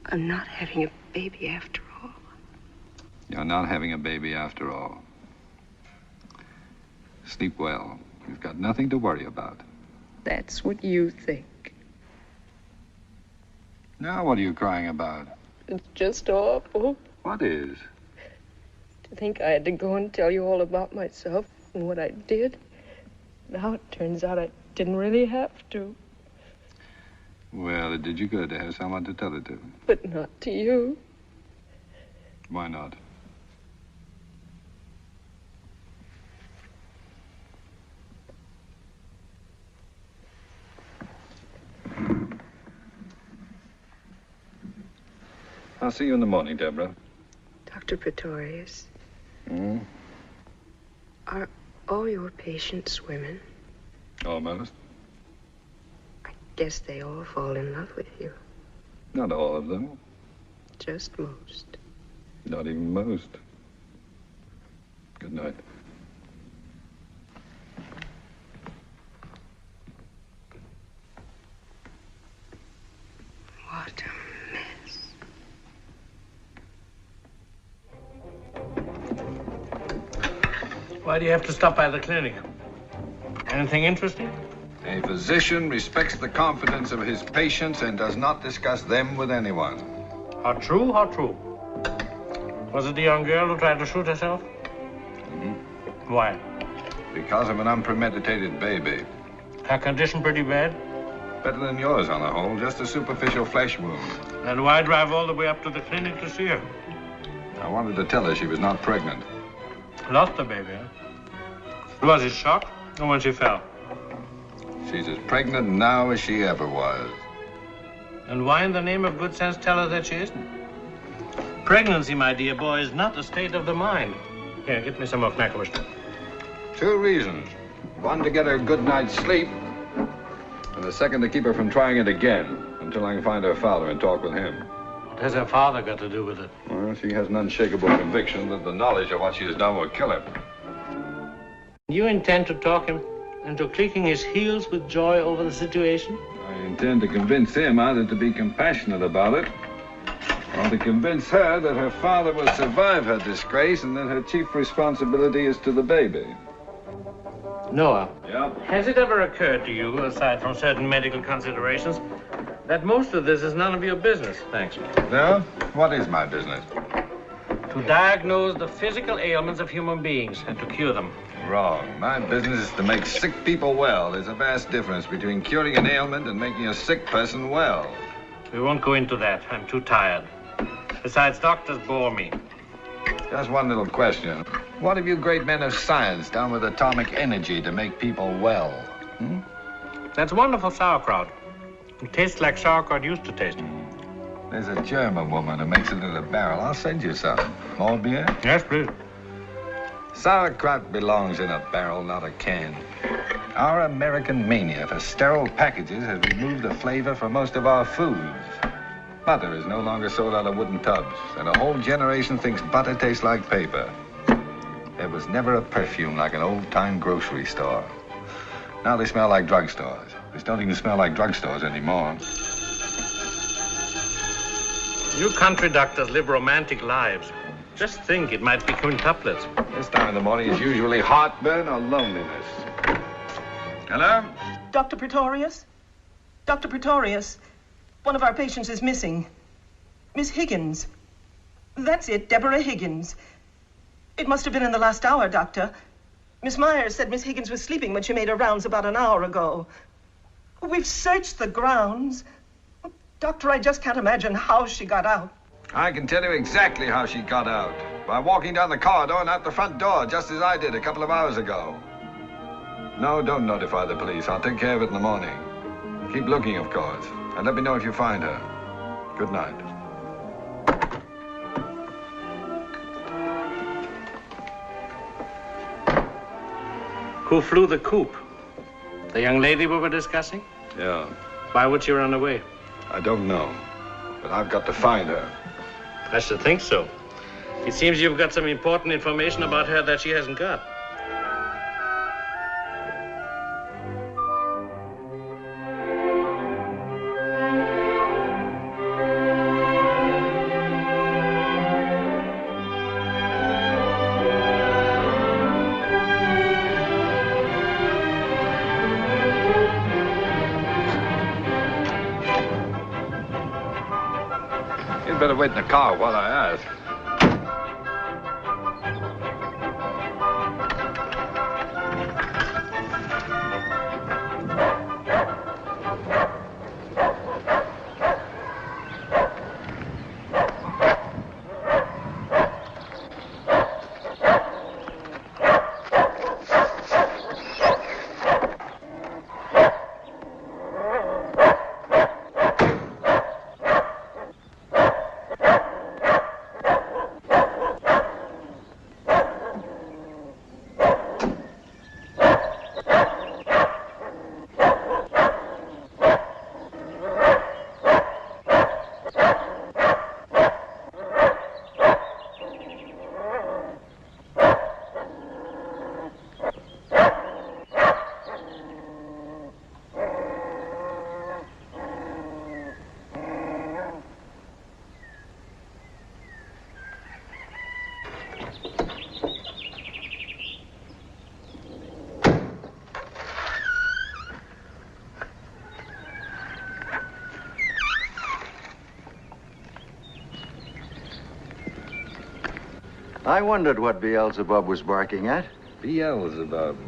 Speaker 11: I'm not having a baby after all.
Speaker 4: You're not having a baby after all. Sleep well. You've got nothing to worry about.
Speaker 11: That's what you think.
Speaker 4: Now what are you crying about?
Speaker 11: It's just awful.
Speaker 4: What is?
Speaker 11: To think I had to go and tell you all about myself and what I did. Now it turns out I didn't really have to.
Speaker 4: Well, Well, it did you good to have someone to tell it to.
Speaker 7: But not to you.
Speaker 4: Why not? I'll see you in the morning, Deborah.
Speaker 11: Dr. Pretorius,
Speaker 4: Hmm?
Speaker 11: are all your patients women?
Speaker 4: Almost.
Speaker 11: Guess they all fall in love with you.
Speaker 4: Not all of them.
Speaker 11: Just most.
Speaker 4: Not even most. Good night.
Speaker 11: What a mess.
Speaker 13: Why do you have to stop by the clinic? Anything interesting?
Speaker 4: A physician respects the confidence of his patients and does not discuss them with anyone.
Speaker 13: How true, how true. Was it the young girl who tried to shoot herself?
Speaker 4: Mm-hmm.
Speaker 13: Why?
Speaker 4: Because of an unpremeditated baby.
Speaker 13: Her condition pretty bad?
Speaker 4: Better than yours on the whole, just a superficial flesh wound.
Speaker 13: Then why drive all the way up to the clinic to see her?
Speaker 4: I wanted to tell her she was not pregnant.
Speaker 13: Lost the baby, huh? Was it shock or when she fell?
Speaker 4: She's as pregnant now as she ever was.
Speaker 13: And why in the name of good sense tell her that she isn't? Pregnancy, my dear boy, is not a state of the mind. Here, get me some of McAllister.
Speaker 4: 2 reasons. One, to get her a good night's sleep. And the second, to keep her from trying it again until I can find her father and talk with him.
Speaker 13: What has her father got to do with it?
Speaker 4: Well, she has an unshakable conviction that the knowledge of what she has done will kill her.
Speaker 13: You intend to talk him into clicking his heels with joy over the situation?
Speaker 4: I intend to convince him either to be compassionate about it or to convince her that her father will survive her disgrace and that her chief responsibility is to the baby.
Speaker 13: Noah.
Speaker 4: Yeah?
Speaker 13: Has it ever occurred to you, aside from certain medical considerations, that most of this is none of your business? Thanks.
Speaker 4: No? What is my business?
Speaker 13: To diagnose the physical ailments of human beings and to cure them.
Speaker 4: Wrong. My business is to make sick people well. There's a vast difference between curing an ailment and making a sick person well.
Speaker 13: We won't go into that. I'm too tired. Besides, doctors bore me.
Speaker 4: Just one little question. What have you great men of science done with atomic energy to make people well? Hmm?
Speaker 13: That's wonderful sauerkraut. It tastes like sauerkraut used to taste.
Speaker 4: There's a German woman who makes it in a barrel. I'll send you some. More beer?
Speaker 13: Yes, please.
Speaker 4: Sauerkraut belongs in a barrel, not a can. Our American mania for sterile packages has removed the flavor from most of our foods. Butter is no longer sold out of wooden tubs, and a whole generation thinks butter tastes like paper. There was never a perfume like an old-time grocery store. Now they smell like drugstores. They don't even smell like drugstores anymore.
Speaker 13: You country doctors live romantic lives. Just think, it might be quintuplets.
Speaker 4: This time in the morning is usually heartburn or loneliness. Hello?
Speaker 14: Dr. Pretorius? Dr. Pretorius, one of our patients is missing. Miss Higgins. That's it, Deborah Higgins. It must have been in the last hour, Doctor. Miss Myers said Miss Higgins was sleeping when she made her rounds about an hour ago. We've searched the grounds. Doctor, I just can't imagine how she got out.
Speaker 4: I can tell you exactly how she got out. By walking down the corridor and out the front door, just as I did a couple of hours ago. No, don't notify the police. I'll take care of it in the morning. Keep looking, of course. And let me know if you find her. Good night.
Speaker 13: Who flew the coop? The young lady we were discussing?
Speaker 4: Yeah.
Speaker 13: Why would she run away?
Speaker 4: I don't know. But I've got to find her.
Speaker 13: I should think so. It seems you've got some important information about her that she hasn't got.
Speaker 4: You'd better wait in the car while I ask.
Speaker 15: I wondered what Beelzebub was barking at.
Speaker 4: Beelzebub.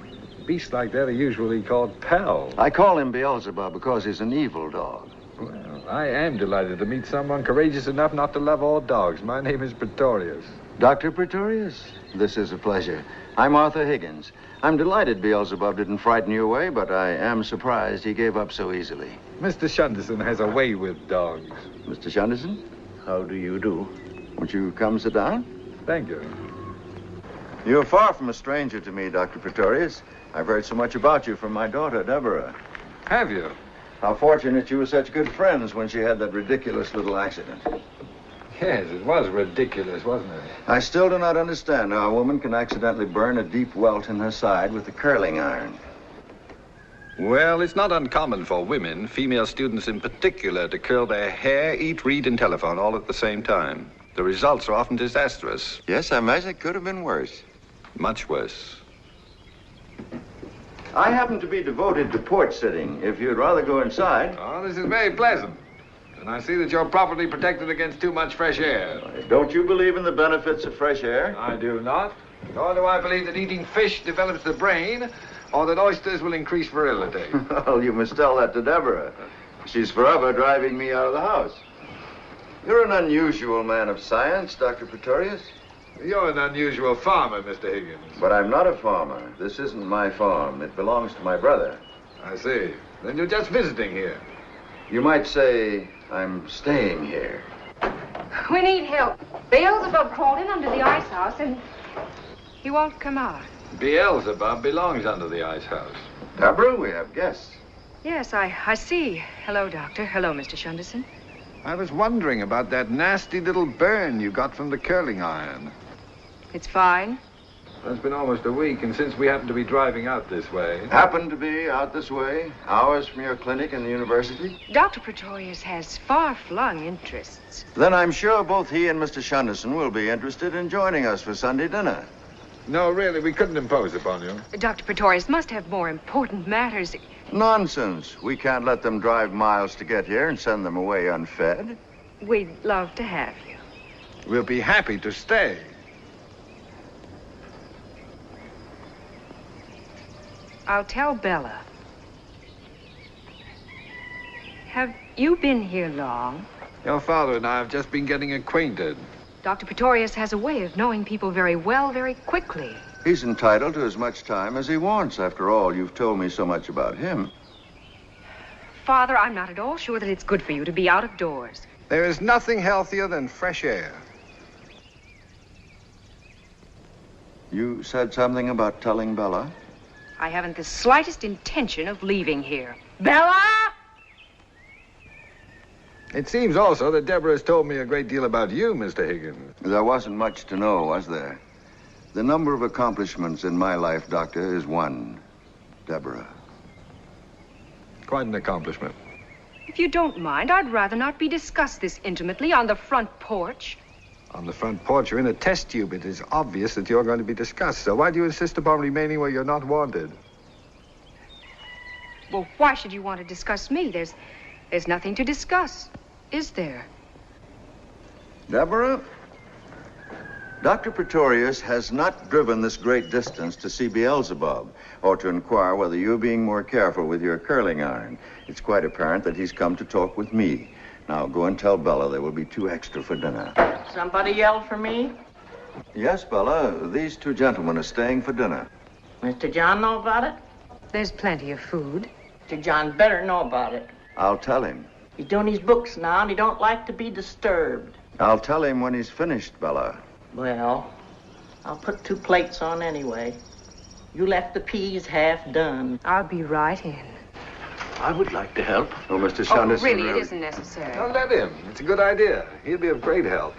Speaker 4: Beasts like that are usually called pals.
Speaker 15: I call him Beelzebub because he's an evil dog.
Speaker 4: Well, I am delighted to meet someone courageous enough not to love all dogs. My name is Pretorius.
Speaker 15: Dr. Pretorius, this is a pleasure. I'm Arthur Higgins. I'm delighted Beelzebub didn't frighten you away, but I am surprised he gave up so easily.
Speaker 4: Mr. Shunderson has a way with dogs.
Speaker 15: Mr. Shunderson?
Speaker 10: How do you do?
Speaker 15: Won't you come sit down?
Speaker 4: Thank you.
Speaker 15: You're far from a stranger to me, Dr. Pretorius. I've heard so much about you from my daughter, Deborah.
Speaker 4: Have you?
Speaker 15: How fortunate you were such good friends when she had that ridiculous little accident.
Speaker 4: Yes, it was ridiculous, wasn't it?
Speaker 15: I still do not understand how a woman can accidentally burn a deep welt in her side with a curling iron.
Speaker 4: Well, it's not uncommon for women, female students in particular, to curl their hair, eat, read, and telephone all at the same time. The results are often disastrous.
Speaker 15: Yes, I imagine it could have been worse.
Speaker 4: Much worse.
Speaker 15: I happen to be devoted to porch sitting. If you'd rather go inside.
Speaker 4: Oh, this is very pleasant. And I see that you're properly protected against too much fresh air.
Speaker 15: Don't you believe in the benefits of fresh air?
Speaker 4: I do not. Nor do I believe that eating fish develops the brain, or that oysters will increase virility.
Speaker 15: Well, you must tell that to Deborah. She's forever driving me out of the house. You're an unusual man of science, Dr. Pretorius.
Speaker 4: You're an unusual farmer, Mr. Higgins.
Speaker 15: But I'm not a farmer. This isn't my farm. It belongs to my brother.
Speaker 4: I see. Then you're just visiting here.
Speaker 15: You might say I'm staying here.
Speaker 11: We need help. Beelzebub crawled in under the ice house and he won't come out.
Speaker 4: Beelzebub belongs under the ice house.
Speaker 15: Deborah, we have guests.
Speaker 11: Yes, I see. Hello, Doctor. Hello, Mr. Shunderson.
Speaker 4: I was wondering about that nasty little burn you got from the curling iron.
Speaker 11: It's fine.
Speaker 4: It's been almost a week, and since we happen to be driving out this way...
Speaker 15: Happen to be out this way, hours from your clinic in the university?
Speaker 11: Dr. Pretorius has far-flung interests.
Speaker 15: Then I'm sure both he and Mr. Shunderson will be interested in joining us for Sunday dinner.
Speaker 4: No, really, we couldn't impose upon you.
Speaker 11: Dr. Pretorius must have more important matters.
Speaker 15: Nonsense. We can't let them drive miles to get here and send them away unfed.
Speaker 11: We'd love to have you.
Speaker 4: We'll be happy to stay.
Speaker 11: I'll tell Bella. Have you been here long?
Speaker 4: Your father and I have just been getting acquainted.
Speaker 11: Dr. Pretorius has a way of knowing people very well, very quickly.
Speaker 15: He's entitled to as much time as he wants. After all, you've told me so much about him.
Speaker 11: Father, I'm not at all sure that it's good for you to be out of doors.
Speaker 4: There is nothing healthier than fresh air.
Speaker 15: You said something about telling Bella?
Speaker 11: I haven't the slightest intention of leaving here. Bella!
Speaker 4: It seems also that Deborah has told me a great deal about you, Mr. Higgins.
Speaker 15: There wasn't much to know, was there? The number of accomplishments in my life, Doctor, is one. Deborah.
Speaker 4: Quite an accomplishment.
Speaker 11: If you don't mind, I'd rather not be discussed this intimately on the front porch.
Speaker 4: On the front porch, you're in a test tube. It is obvious that you're going to be discussed. So why do you insist upon remaining where you're not wanted?
Speaker 11: Well, why should you want to discuss me? There's nothing to discuss, is there?
Speaker 15: Deborah, Dr. Pretorius has not driven this great distance to see Beelzebub or to inquire whether you're being more careful with your curling iron. It's quite apparent that he's come to talk with me. Now, go and tell Bella there will be 2 extra for dinner.
Speaker 16: Somebody yelled for me?
Speaker 15: Yes, Bella. These 2 gentlemen are staying for dinner.
Speaker 16: Mr. John know about it?
Speaker 11: There's plenty of food.
Speaker 16: Mr. John better know about it.
Speaker 15: I'll tell him.
Speaker 16: He's doing his books now, and he don't like to be disturbed.
Speaker 15: I'll tell him when he's finished, Bella.
Speaker 16: Well, I'll put 2 plates on anyway. You left the peas half done.
Speaker 11: I'll be right in.
Speaker 10: I would like to help.
Speaker 15: Oh, Mr. Shunderson.
Speaker 11: Really, it isn't necessary.
Speaker 4: Don't let him. It's a good idea. He'll be of great help.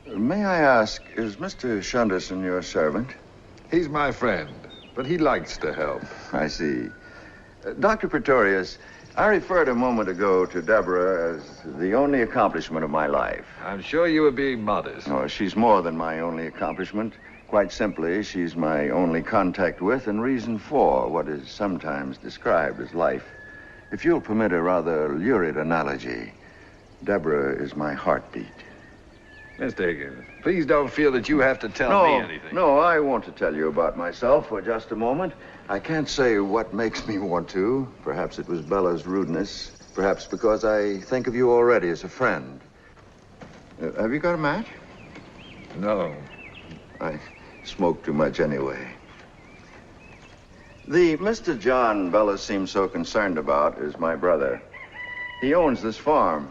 Speaker 15: May I ask, is Mr. Shunderson your servant?
Speaker 4: He's my friend, but he likes to help.
Speaker 15: I see. Dr. Pretorius, I referred a moment ago to Deborah as the only accomplishment of my life.
Speaker 4: I'm sure you were being modest.
Speaker 15: Oh, she's more than my only accomplishment. Quite simply, she's my only contact with and reason for what is sometimes described as life. If you'll permit a rather lurid analogy, Deborah is my heartbeat.
Speaker 4: Mr. Higgins, please don't feel that you have to tell me anything.
Speaker 15: No, I want to tell you about myself for just a moment. I can't say what makes me want to. Perhaps it was Bella's rudeness. Perhaps because I think of you already as a friend. Have you got a match?
Speaker 4: No.
Speaker 15: I smoke too much anyway. The Mr. John Bella seems so concerned about is my brother. He owns this farm.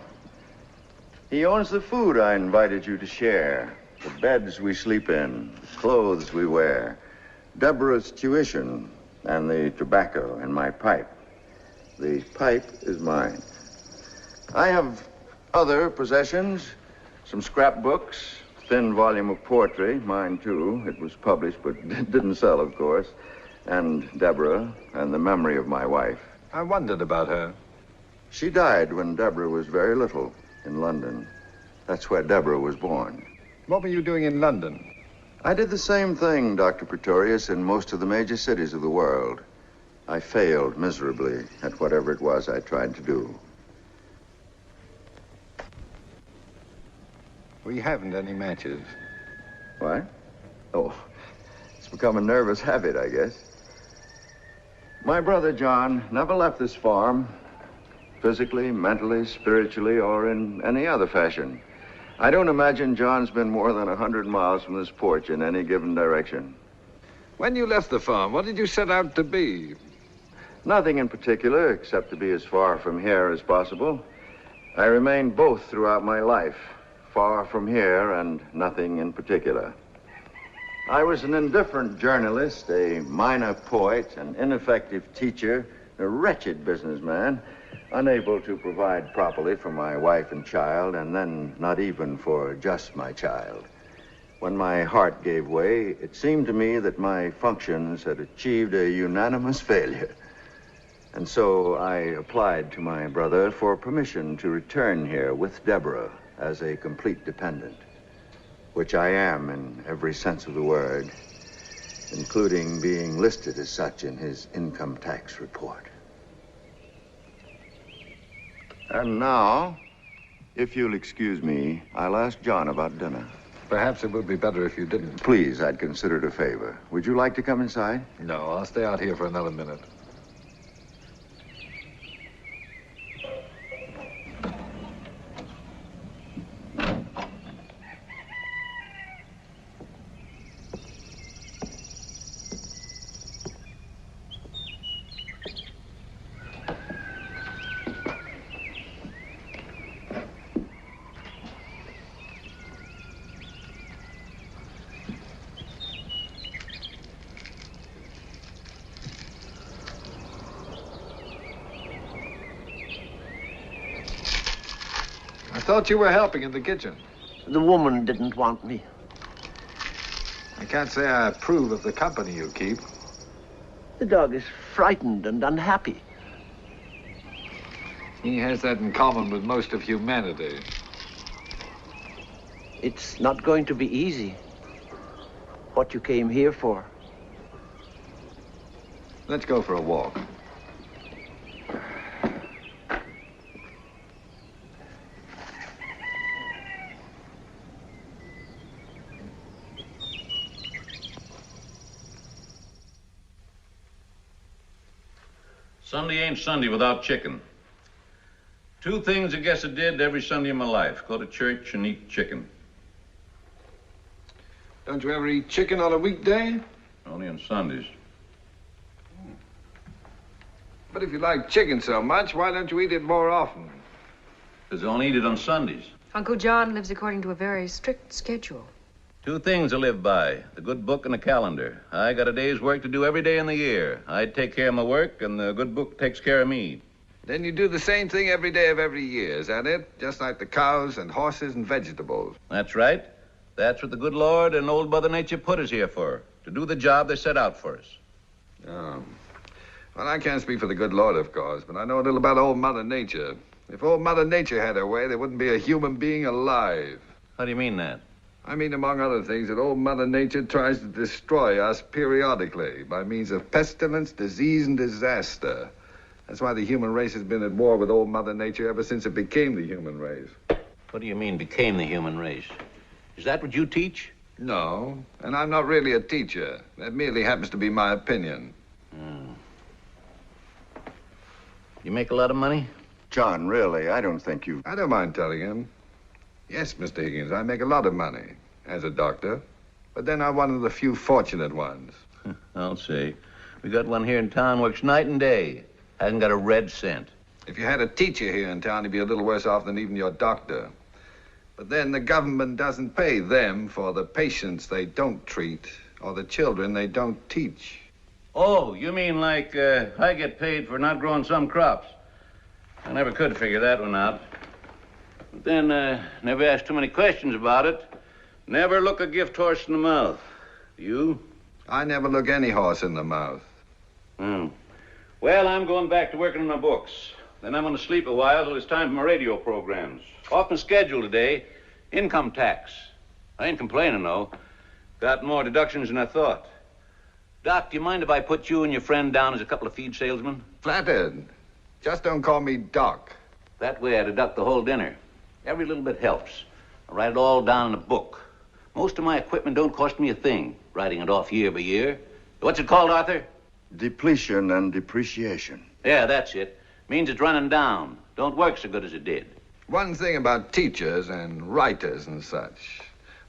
Speaker 15: He owns the food I invited you to share, the beds we sleep in, the clothes we wear, Deborah's tuition, and the tobacco in my pipe. The pipe is mine. I have other possessions, some scrapbooks, a thin volume of poetry, mine too. It was published, but it didn't sell, of course. And Deborah, and the memory of my wife.
Speaker 4: I wondered about her.
Speaker 15: She died when Deborah was very little in London. That's where Deborah was born.
Speaker 4: What were you doing in London?
Speaker 15: I did the same thing, Dr. Pretorius, in most of the major cities of the world. I failed miserably at whatever it was I tried to do.
Speaker 4: We haven't any matches.
Speaker 15: What? Oh, it's become a nervous habit, I guess. My brother John never left this farm, physically, mentally, spiritually, or in any other fashion. I don't imagine John's been more than 100 miles from this porch in any given direction.
Speaker 4: When you left the farm, what did you set out to be?
Speaker 15: Nothing in particular, except to be as far from here as possible. I remained both throughout my life, far from here and nothing in particular. I was an indifferent journalist, a minor poet, an ineffective teacher, a wretched businessman, unable to provide properly for my wife and child, and then not even for just my child. When my heart gave way, it seemed to me that my functions had achieved a unanimous failure. And so I applied to my brother for permission to return here with Deborah as a complete dependent, which I am in every sense of the word, including being listed as such in his income tax report. And now, if you'll excuse me, I'll ask John about dinner.
Speaker 4: Perhaps it would be better if you didn't.
Speaker 15: Please, I'd consider it a favor. Would you like to come inside?
Speaker 4: No, I'll stay out here for another minute. I thought you were helping in the kitchen.
Speaker 13: The woman didn't want me.
Speaker 4: I can't say I approve of the company you keep.
Speaker 13: The dog is frightened and unhappy.
Speaker 4: He has that in common with most of humanity.
Speaker 13: It's not going to be easy. What you came here for.
Speaker 4: Let's go for a walk.
Speaker 17: Sunday ain't Sunday without chicken. Two things I guess I did every Sunday of my life. Go to church and eat chicken.
Speaker 4: Don't you ever eat chicken on a weekday?
Speaker 17: Only on Sundays.
Speaker 4: But if you like chicken so much, why don't you eat it more often?
Speaker 17: Because I only eat it on Sundays.
Speaker 11: Uncle John lives according to a very strict schedule.
Speaker 17: Two things I live by, the good book and the calendar. I got a day's work to do every day in the year. I take care of my work, and the good book takes care of me.
Speaker 4: Then you do the same thing every day of every year, is that it? Just like the cows and horses and vegetables.
Speaker 17: That's right. That's what the good Lord and old Mother Nature put us here for, to do the job they set out for us.
Speaker 4: Oh. Well, I can't speak for the good Lord, of course, but I know a little about old Mother Nature. If old Mother Nature had her way, there wouldn't be a human being alive.
Speaker 17: How do you mean that?
Speaker 4: I mean, among other things, that old Mother Nature tries to destroy us periodically by means of pestilence, disease, and disaster. That's why the human race has been at war with old Mother Nature ever since it became the human race.
Speaker 17: What do you mean, became the human race? Is that what you teach?
Speaker 4: No, and I'm not really a teacher. That merely happens to be my opinion.
Speaker 17: You make a lot of money?
Speaker 15: John, really, I don't think you...
Speaker 4: I don't mind telling him. Yes, Mr. Higgins, I make a lot of money as a doctor. But then I'm one of the few fortunate ones.
Speaker 17: I'll say. We got one here in town, works night and day. Hasn't got a red cent.
Speaker 4: If you had a teacher here in town, he'd be a little worse off than even your doctor. But then the government doesn't pay them for the patients they don't treat or the children they don't teach.
Speaker 17: Oh, you mean like I get paid for not growing some crops? I never could figure that one out. But then, never asked too many questions about it. Never look a gift horse in the mouth. You?
Speaker 4: I never look any horse in the mouth.
Speaker 17: Well, I'm going back to working on my books. Then I'm going to sleep a while till it's time for my radio programs. Off my schedule today, income tax. I ain't complaining, though. Got more deductions than I thought. Doc, do you mind if I put you and your friend down as a couple of feed salesmen?
Speaker 4: Flattered. Just don't call me Doc.
Speaker 17: That way I deduct the whole dinner. Every little bit helps. I write it all down in a book. Most of my equipment don't cost me a thing, writing it off year by year. What's it called, Arthur?
Speaker 15: Depletion and depreciation.
Speaker 17: Yeah, that's it. Means it's running down. Don't work so good as it did.
Speaker 4: One thing about teachers and writers and such,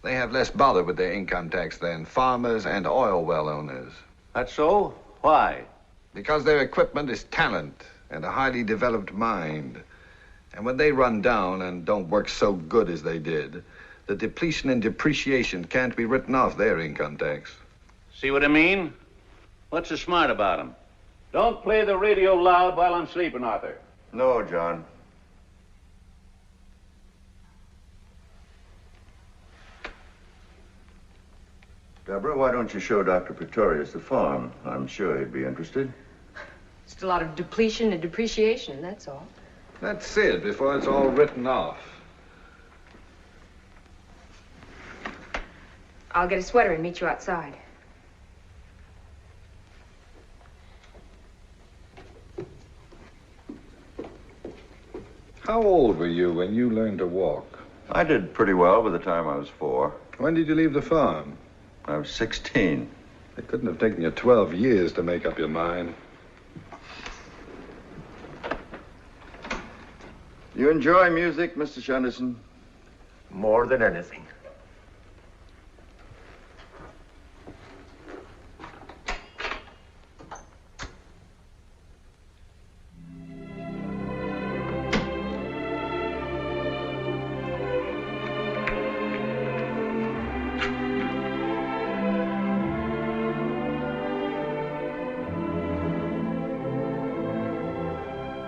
Speaker 4: they have less bother with their income tax than farmers and oil well owners.
Speaker 17: That's so? Why?
Speaker 4: Because their equipment is talent and a highly developed mind. And when they run down and don't work so good as they did, the depletion and depreciation can't be written off their income tax.
Speaker 17: See what I mean? What's so smart about them? Don't play the radio loud while I'm sleeping, Arthur.
Speaker 15: No, John. Deborah, why don't you show Dr. Pretorius the farm? I'm sure he'd be interested.
Speaker 11: Just a lot of depletion and depreciation, that's all.
Speaker 4: That's it, before it's all written off.
Speaker 11: I'll get a sweater and meet you outside.
Speaker 4: How old were you when you learned to walk?
Speaker 15: I did pretty well by the time I was 4.
Speaker 4: When did you leave the farm?
Speaker 15: I was 16.
Speaker 4: It couldn't have taken you 12 years to make up your mind.
Speaker 15: You enjoy music, Mr. Shenderson?
Speaker 10: More than anything.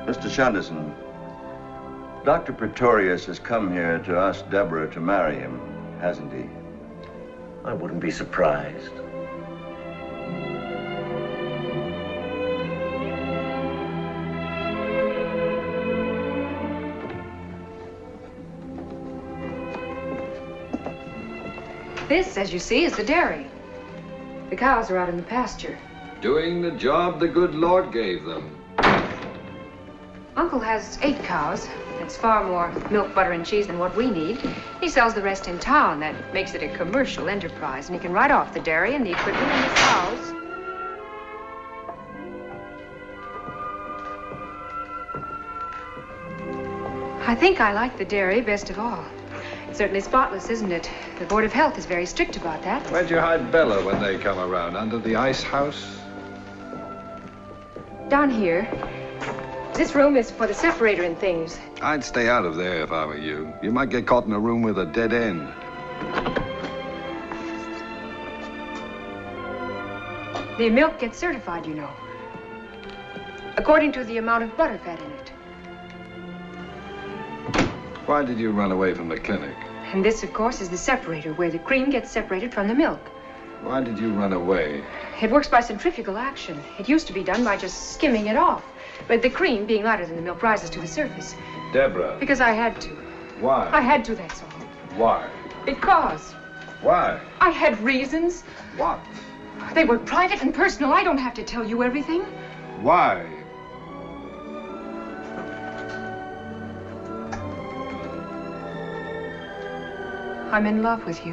Speaker 15: Mr. Shenderson, Dr. Pretorius has come here to ask Deborah to marry him, hasn't he?
Speaker 10: I wouldn't be surprised.
Speaker 11: This, as you see, is the dairy. The cows are out in the pasture.
Speaker 4: Doing the job the good Lord gave them.
Speaker 11: Uncle has 8 cows. That's far more milk, butter, and cheese than what we need. He sells the rest in town. That makes it a commercial enterprise, and he can write off the dairy and the equipment and the cows. I think I like the dairy best of all. It's certainly spotless, isn't it? The Board of Health is very strict about that.
Speaker 4: Where'd you hide Bella when they come around? Under the ice house?
Speaker 11: Down here. This room is for the separator and things.
Speaker 4: I'd stay out of there if I were you. You might get caught in a room with a dead end.
Speaker 11: The milk gets certified, you know. According to the amount of butter fat in it.
Speaker 4: Why did you run away from the clinic?
Speaker 11: And this, of course, is the separator, where the cream gets separated from the milk.
Speaker 4: Why did you run away?
Speaker 11: It works by centrifugal action. It used to be done by just skimming it off. But the cream, being lighter than the milk, rises to the surface.
Speaker 4: Deborah.
Speaker 11: Because I had to.
Speaker 4: Why?
Speaker 11: I had to, that's all.
Speaker 4: Why?
Speaker 11: Because.
Speaker 4: Why?
Speaker 11: I had reasons.
Speaker 4: What?
Speaker 11: They were private and personal. I don't have to tell you everything.
Speaker 4: Why?
Speaker 11: I'm in love with you.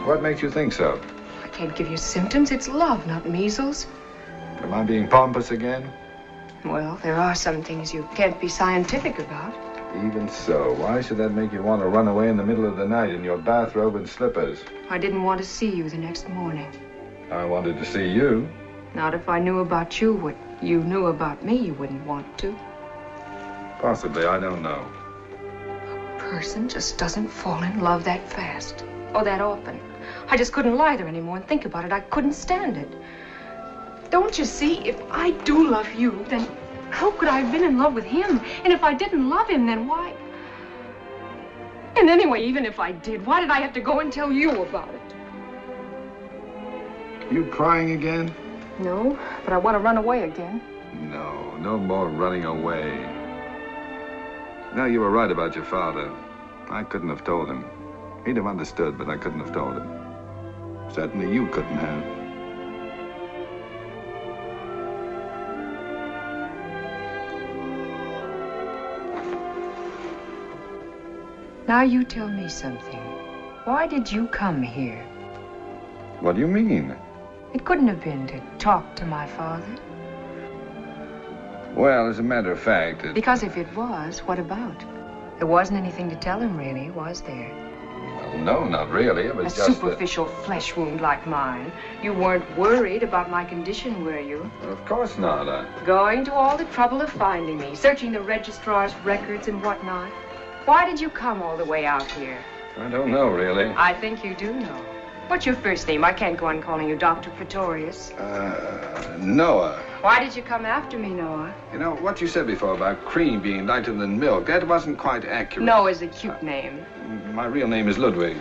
Speaker 4: What makes you think so?
Speaker 11: I can't give you symptoms. It's love, not measles.
Speaker 4: Am I being pompous again?
Speaker 11: Well, there are some things you can't be scientific about.
Speaker 4: Even so, why should that make you want to run away in the middle of the night in your bathrobe and slippers?
Speaker 11: I didn't want to see you the next morning.
Speaker 4: I wanted to see you.
Speaker 11: Not if I knew about you what you knew about me, you wouldn't want to.
Speaker 4: Possibly, I don't know.
Speaker 11: A person just doesn't fall in love that fast. Or that often. I just couldn't lie there anymore and think about it. I couldn't stand it. Don't you see, if I do love you, then how could I have been in love with him? And if I didn't love him, then why? And anyway, even if I did, why did I have to go and tell you about it?
Speaker 4: You crying again?
Speaker 11: No, but I want to run away again.
Speaker 4: No, no more running away. No, you were right about your father. I couldn't have told him. He'd have understood, but I couldn't have told him. Certainly you couldn't have.
Speaker 11: Now you tell me something. Why did you come here?
Speaker 4: What do you mean?
Speaker 11: It couldn't have been to talk to my father.
Speaker 4: Well, as a matter of fact,
Speaker 11: Because if it was, what about? There wasn't anything to tell him, really, was there?
Speaker 4: Well, no, not really. It was
Speaker 11: A
Speaker 4: just
Speaker 11: superficial flesh wound like mine. You weren't worried about my condition, were you?
Speaker 4: Of course not.
Speaker 11: Going to all the trouble of finding me, searching the registrar's records and whatnot. Why did you come all the way out here?
Speaker 4: I don't know, really.
Speaker 11: I think you do know. What's your first name? I can't go on calling you Dr. Pretorius.
Speaker 4: Noah.
Speaker 11: Why did you come after me, Noah?
Speaker 4: You know, what you said before about cream being lighter than milk, that wasn't quite accurate.
Speaker 11: Noah's a cute name.
Speaker 4: My real name is Ludwig.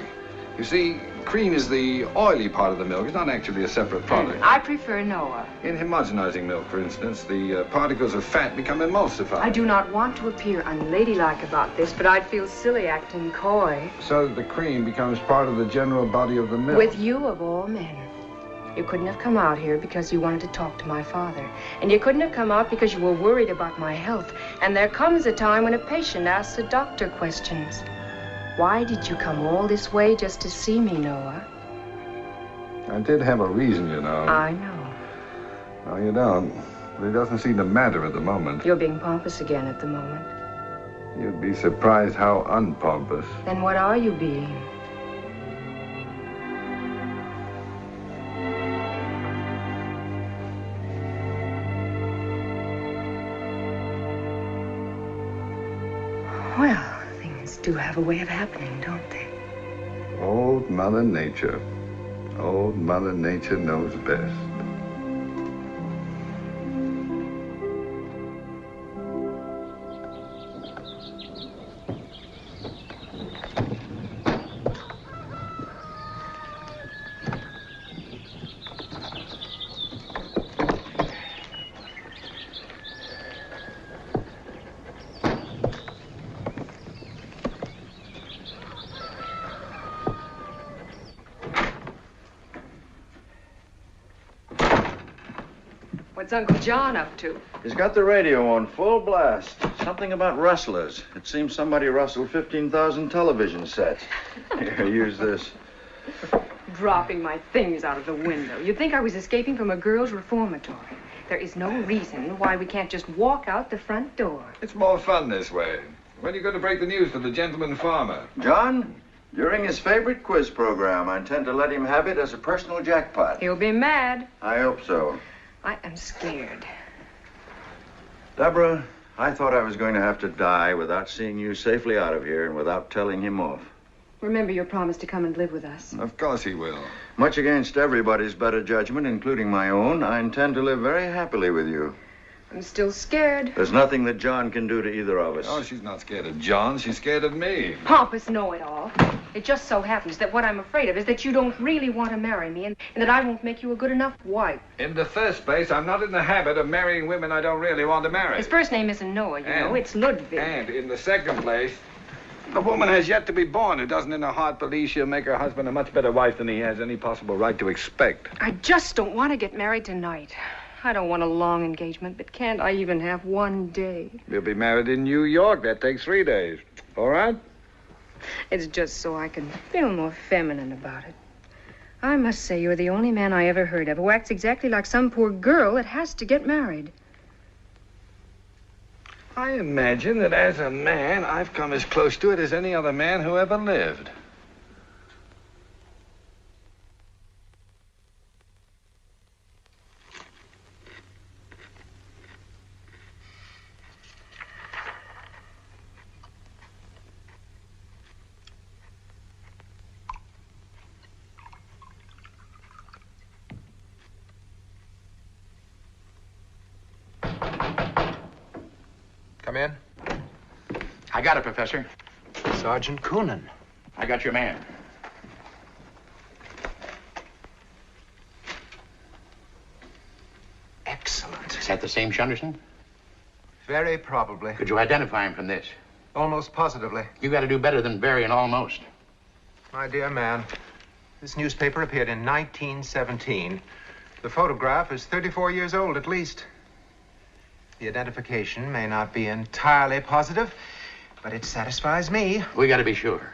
Speaker 4: You see, cream is the oily part of the milk. It's not actually a separate product.
Speaker 11: I prefer Noah.
Speaker 4: In homogenizing milk, for instance, the particles of fat become emulsified.
Speaker 11: I do not want to appear unladylike about this, but I'd feel silly acting coy.
Speaker 4: So that the cream becomes part of the general body of the milk.
Speaker 11: With you, of all men. You couldn't have come out here because you wanted to talk to my father. And you couldn't have come out because you were worried about my health. And there comes a time when a patient asks a doctor questions. Why did you come all this way just to see me, Noah?
Speaker 4: I did have a reason, you know.
Speaker 11: I know.
Speaker 4: No, you don't. But it doesn't seem to matter at the moment.
Speaker 11: You're being pompous again at the moment.
Speaker 4: You'd be surprised how unpompous.
Speaker 11: Then what are you being? Well, things do have a way of happening, don't they?
Speaker 4: Old Mother Nature. Old Mother Nature knows best.
Speaker 11: What's Uncle John up to?
Speaker 15: He's got the radio on full blast. Something about rustlers. It seems somebody rustled 15,000 television sets. Here, use this.
Speaker 11: Dropping my things out of the window. You'd think I was escaping from a girls' reformatory. There is no reason why we can't just walk out the front door.
Speaker 4: It's more fun this way. When are you going to break the news to the gentleman farmer?
Speaker 15: John, during his favorite quiz program, I intend to let him have it as a personal jackpot.
Speaker 11: He'll be mad.
Speaker 15: I hope so.
Speaker 11: I am scared.
Speaker 15: Deborah, I thought I was going to have to die without seeing you safely out of here and without telling him off.
Speaker 11: Remember your promise to come and live with us.
Speaker 4: Of course he will.
Speaker 15: Much against everybody's better judgment, including my own, I intend to live very happily with you.
Speaker 11: I'm still scared.
Speaker 15: There's nothing that John can do to either of us.
Speaker 4: Oh, she's not scared of John. She's scared of me.
Speaker 11: Pompous know-it-all. It just so happens that what I'm afraid of is that you don't really want to marry me and that I won't make you a good enough wife.
Speaker 4: In the first place, I'm not in the habit of marrying women I don't really want to marry.
Speaker 11: His first name isn't Noah, you know. It's Ludwig.
Speaker 4: And in the second place, the woman has yet to be born who doesn't in her heart believe she'll make her husband a much better wife than he has any possible right to expect.
Speaker 11: I just don't want to get married tonight. I don't want a long engagement, but can't I even have one day?
Speaker 4: We'll be married in New York. That takes 3 days. All right?
Speaker 11: It's just so I can feel more feminine about it. I must say you're the only man I ever heard of who acts exactly like some poor girl that has to get married.
Speaker 4: I imagine that as a man, I've come as close to it as any other man who ever lived.
Speaker 2: Come in.
Speaker 18: I got it, Professor.
Speaker 2: Sergeant Coonan.
Speaker 18: I got your man.
Speaker 2: Excellent.
Speaker 18: Is that the same Shunderson?
Speaker 2: Very probably.
Speaker 18: Could you identify him from this?
Speaker 2: Almost positively.
Speaker 18: You got to do better than very and almost.
Speaker 2: My dear man, this newspaper appeared in 1917. The photograph is 34 years old at least. The identification may not be entirely positive, but it satisfies me.
Speaker 18: We got to be sure.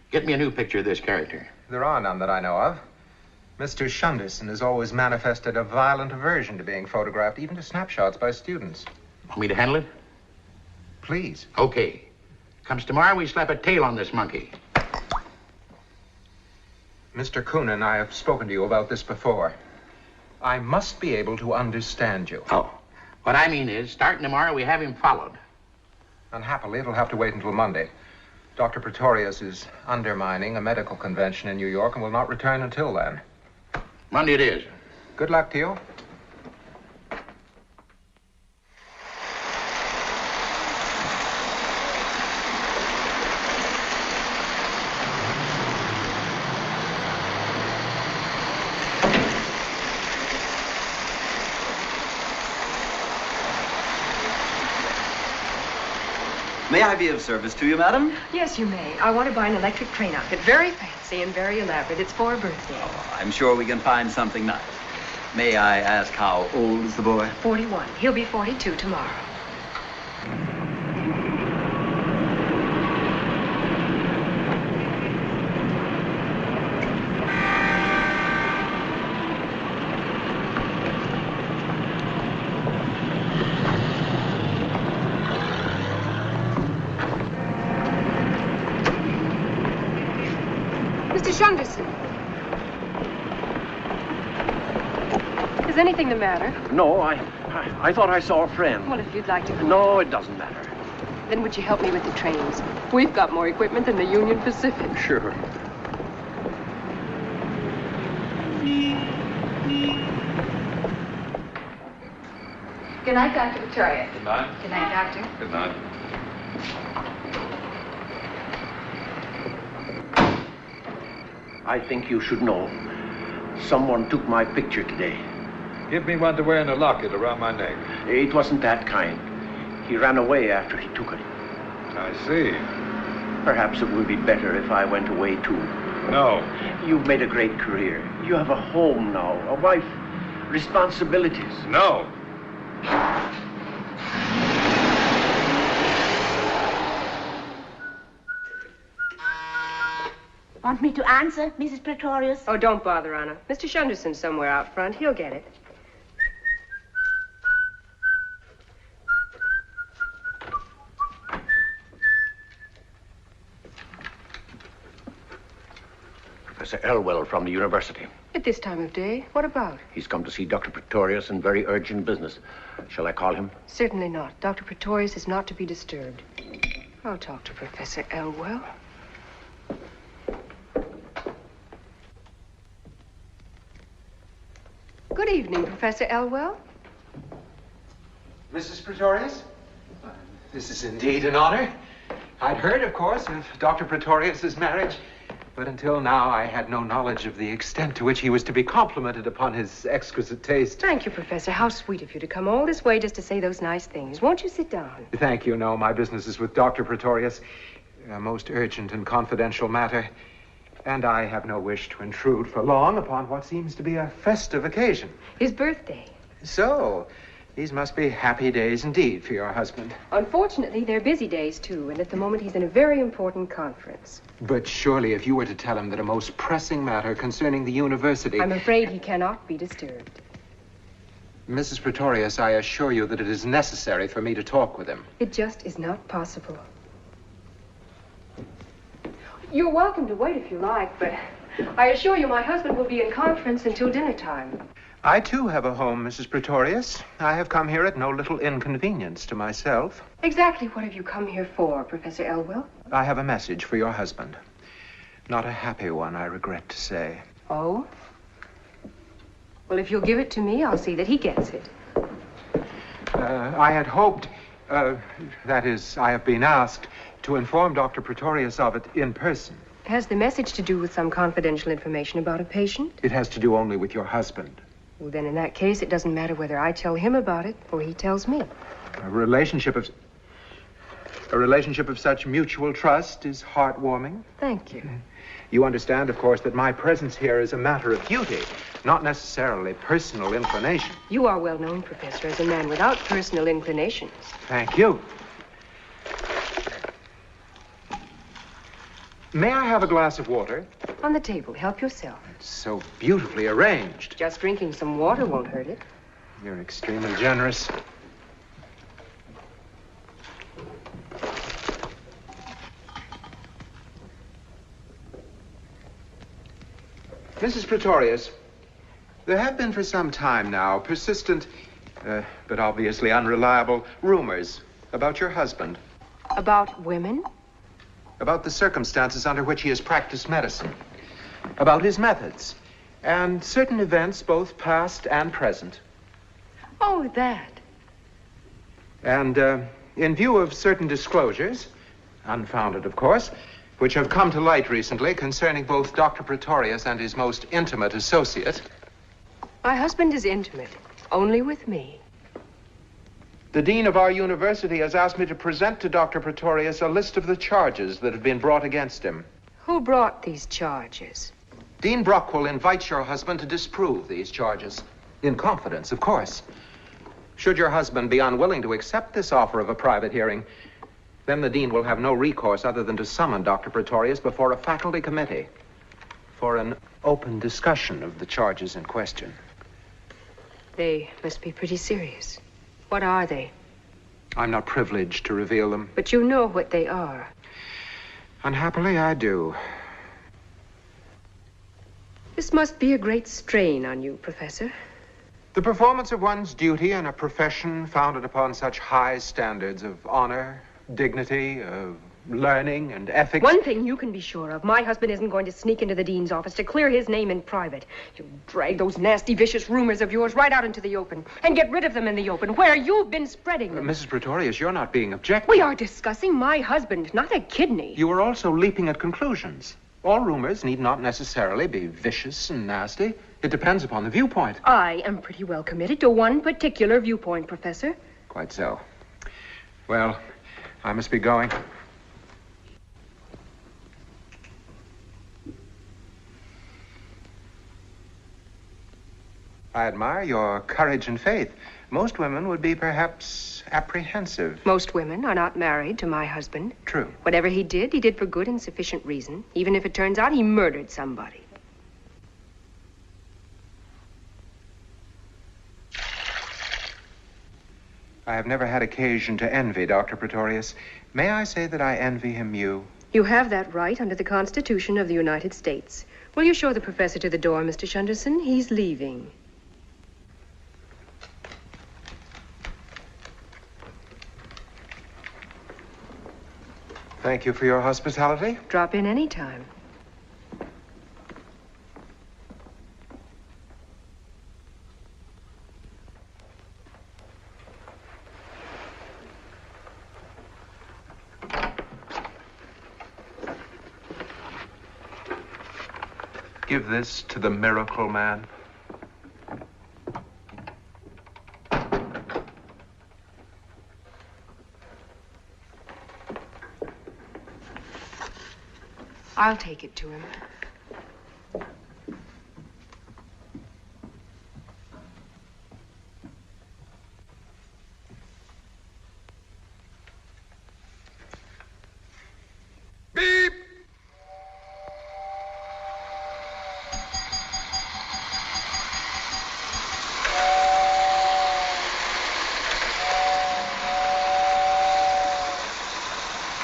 Speaker 18: Get me a new picture of this character.
Speaker 2: There are none that I know of. Mr. Shunderson has always manifested a violent aversion to being photographed, even to snapshots by students.
Speaker 18: Want me to handle it?
Speaker 2: Please.
Speaker 18: Okay. Comes tomorrow, we slap a tail on this monkey.
Speaker 2: Mr. Coonan, I have spoken to you about this before. I must be able to understand you.
Speaker 18: Oh. What I mean is, starting tomorrow, we have him followed.
Speaker 2: Unhappily, it'll have to wait until Monday. Dr. Pretorius is undermining a medical convention in New York and will not return until then.
Speaker 18: Monday it is.
Speaker 2: Good luck to you.
Speaker 19: May I be of service to you, madam?
Speaker 11: Yes, you may. I want to buy an electric train outfit. Very fancy and very elaborate. It's for a birthday.
Speaker 19: Oh, I'm sure we can find something nice. May I ask how old is the boy?
Speaker 11: 41. He'll be 42 tomorrow. Shunderson. Is anything the matter?
Speaker 20: No, I thought I saw a friend.
Speaker 11: Well, if you'd like to go.
Speaker 20: No, it doesn't matter.
Speaker 11: Then would you help me with the trains? We've got more equipment than the Union Pacific.
Speaker 20: Sure.
Speaker 11: Good night, Dr. Victoria.
Speaker 4: Good night.
Speaker 11: Good night, Doctor.
Speaker 4: Good night.
Speaker 20: I think you should know. Someone took my picture today.
Speaker 4: Give me one to wear in a locket around my neck.
Speaker 20: It wasn't that kind. He ran away after he took it.
Speaker 4: I see.
Speaker 20: Perhaps it would be better if I went away, too.
Speaker 4: No.
Speaker 20: You've made a great career. You have a home now, a wife, responsibilities.
Speaker 4: No.
Speaker 21: Want me to answer, Mrs. Pretorius?
Speaker 11: Oh, don't bother, Anna. Mr. Shunderson's somewhere out front. He'll get it.
Speaker 20: Professor Elwell from the university.
Speaker 11: At this time of day? What about?
Speaker 20: He's come to see Dr. Pretorius in very urgent business. Shall I call him?
Speaker 11: Certainly not. Dr. Pretorius is not to be disturbed. I'll talk to Professor Elwell. Good evening, Professor Elwell.
Speaker 2: Mrs. Pretorius? This is indeed an honor. I'd heard, of course, of Dr. Pretorius's marriage, but until now I had no knowledge of the extent to which he was to be complimented upon his exquisite taste.
Speaker 11: Thank you, Professor. How sweet of you to come all this way just to say those nice things. Won't you sit down?
Speaker 2: Thank you. No, my business is with Dr. Pretorius. A most urgent and confidential matter. And I have no wish to intrude for long upon what seems to be a festive occasion.
Speaker 11: His birthday.
Speaker 2: So, these must be happy days indeed for your husband.
Speaker 11: Unfortunately, they're busy days, too, and at the moment he's in a very important conference.
Speaker 2: But surely if you were to tell him that a most pressing matter concerning the university...
Speaker 11: I'm afraid he cannot be disturbed.
Speaker 2: Mrs. Pretorius, I assure you that it is necessary for me to talk with him.
Speaker 11: It just is not possible. You're welcome to wait if you like, but I assure you my husband will be in conference until dinner time.
Speaker 2: I, too, have a home, Mrs. Pretorius. I have come here at no little inconvenience to myself.
Speaker 11: Exactly what have you come here for, Professor Elwell?
Speaker 2: I have a message for your husband. Not a happy one, I regret to say.
Speaker 11: Oh? Well, if you'll give it to me, I'll see that he gets it.
Speaker 2: I had hoped, that is, I have been asked to inform Dr. Pretorius of it in person.
Speaker 11: Has the message to do with some confidential information about a patient?
Speaker 2: It has to do only with your husband.
Speaker 11: Well, then in that case, it doesn't matter whether I tell him about it or he tells me.
Speaker 2: A relationship of such mutual trust is heartwarming.
Speaker 11: Thank you.
Speaker 2: You understand, of course, that my presence here is a matter of duty, not necessarily personal inclination.
Speaker 11: You are well known, Professor, as a man without personal inclinations.
Speaker 2: Thank you. May I have a glass of water?
Speaker 11: On the table. Help yourself.
Speaker 2: It's so beautifully arranged.
Speaker 11: Just drinking some water won't hurt it.
Speaker 2: You're extremely generous. Mrs. Pretorius, there have been for some time now persistent, but obviously unreliable rumors about your husband.
Speaker 11: About women?
Speaker 2: About the circumstances under which he has practiced medicine. About his methods. And certain events, both past and present.
Speaker 11: Oh, that.
Speaker 2: And in view of certain disclosures, unfounded, of course, which have come to light recently concerning both Dr. Pretorius and his most intimate associate.
Speaker 11: My husband is intimate, only with me.
Speaker 2: The dean of our university has asked me to present to Dr. Pretorius a list of the charges that have been brought against him.
Speaker 11: Who brought these charges?
Speaker 2: Dean Brockwell invites your husband to disprove these charges. In confidence, of course. Should your husband be unwilling to accept this offer of a private hearing, then the dean will have no recourse other than to summon Dr. Pretorius before a faculty committee for an open discussion of the charges in question.
Speaker 11: They must be pretty serious. What are they?
Speaker 2: I'm not privileged to reveal them.
Speaker 11: But you know what they are.
Speaker 2: Unhappily, I do.
Speaker 11: This must be a great strain on you, Professor.
Speaker 2: The performance of one's duty in a profession founded upon such high standards of honor, dignity, of learning and ethics.
Speaker 11: One thing you can be sure of, my husband isn't going to sneak into the dean's office to clear his name in private. You'll drag those nasty, vicious rumors of yours right out into the open and get rid of them in the open, where you've been spreading them.
Speaker 2: Mrs. Pretorius, you're not being objective.
Speaker 11: We are discussing my husband, not a kidney.
Speaker 2: You are also leaping at conclusions. All rumors need not necessarily be vicious and nasty. It depends upon the viewpoint.
Speaker 11: I am pretty well committed to one particular viewpoint, Professor.
Speaker 2: Quite so. Well, I must be going. I admire your courage and faith. Most women would be perhaps apprehensive.
Speaker 11: Most women are not married to my husband.
Speaker 2: True.
Speaker 11: Whatever he did for good and sufficient reason, even if it turns out he murdered somebody.
Speaker 2: I have never had occasion to envy Dr. Pretorius. May I say that I envy him you?
Speaker 11: You have that right under the Constitution of the United States. Will you show the professor to the door, Mr. Shunderson? He's leaving.
Speaker 2: Thank you for your hospitality.
Speaker 11: Drop in any time.
Speaker 2: Give this to the miracle man.
Speaker 11: I'll take it to him.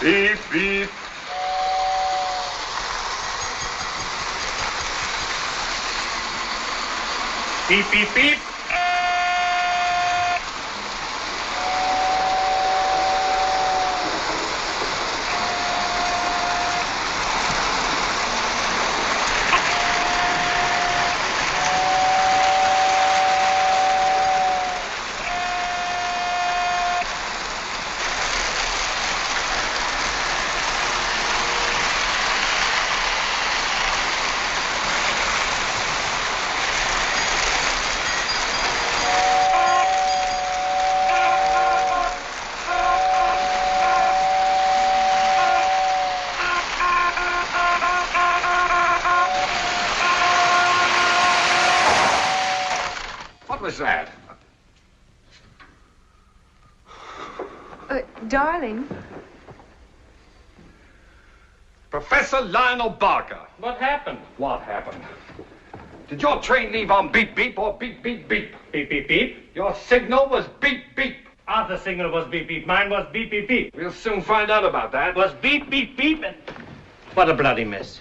Speaker 9: Beep, beep. Beep, beep, beep.
Speaker 4: What was that?
Speaker 11: Darling.
Speaker 4: Professor Lionel Barker.
Speaker 9: What happened?
Speaker 4: What happened? Did your train leave on beep beep or beep beep beep?
Speaker 13: Beep, beep, beep.
Speaker 4: Your signal was beep beep.
Speaker 13: Arthur's signal was beep, beep. Mine was beep, beep, beep.
Speaker 4: We'll soon find out about that.
Speaker 13: It was beep, beep, beep. And... What a bloody mess.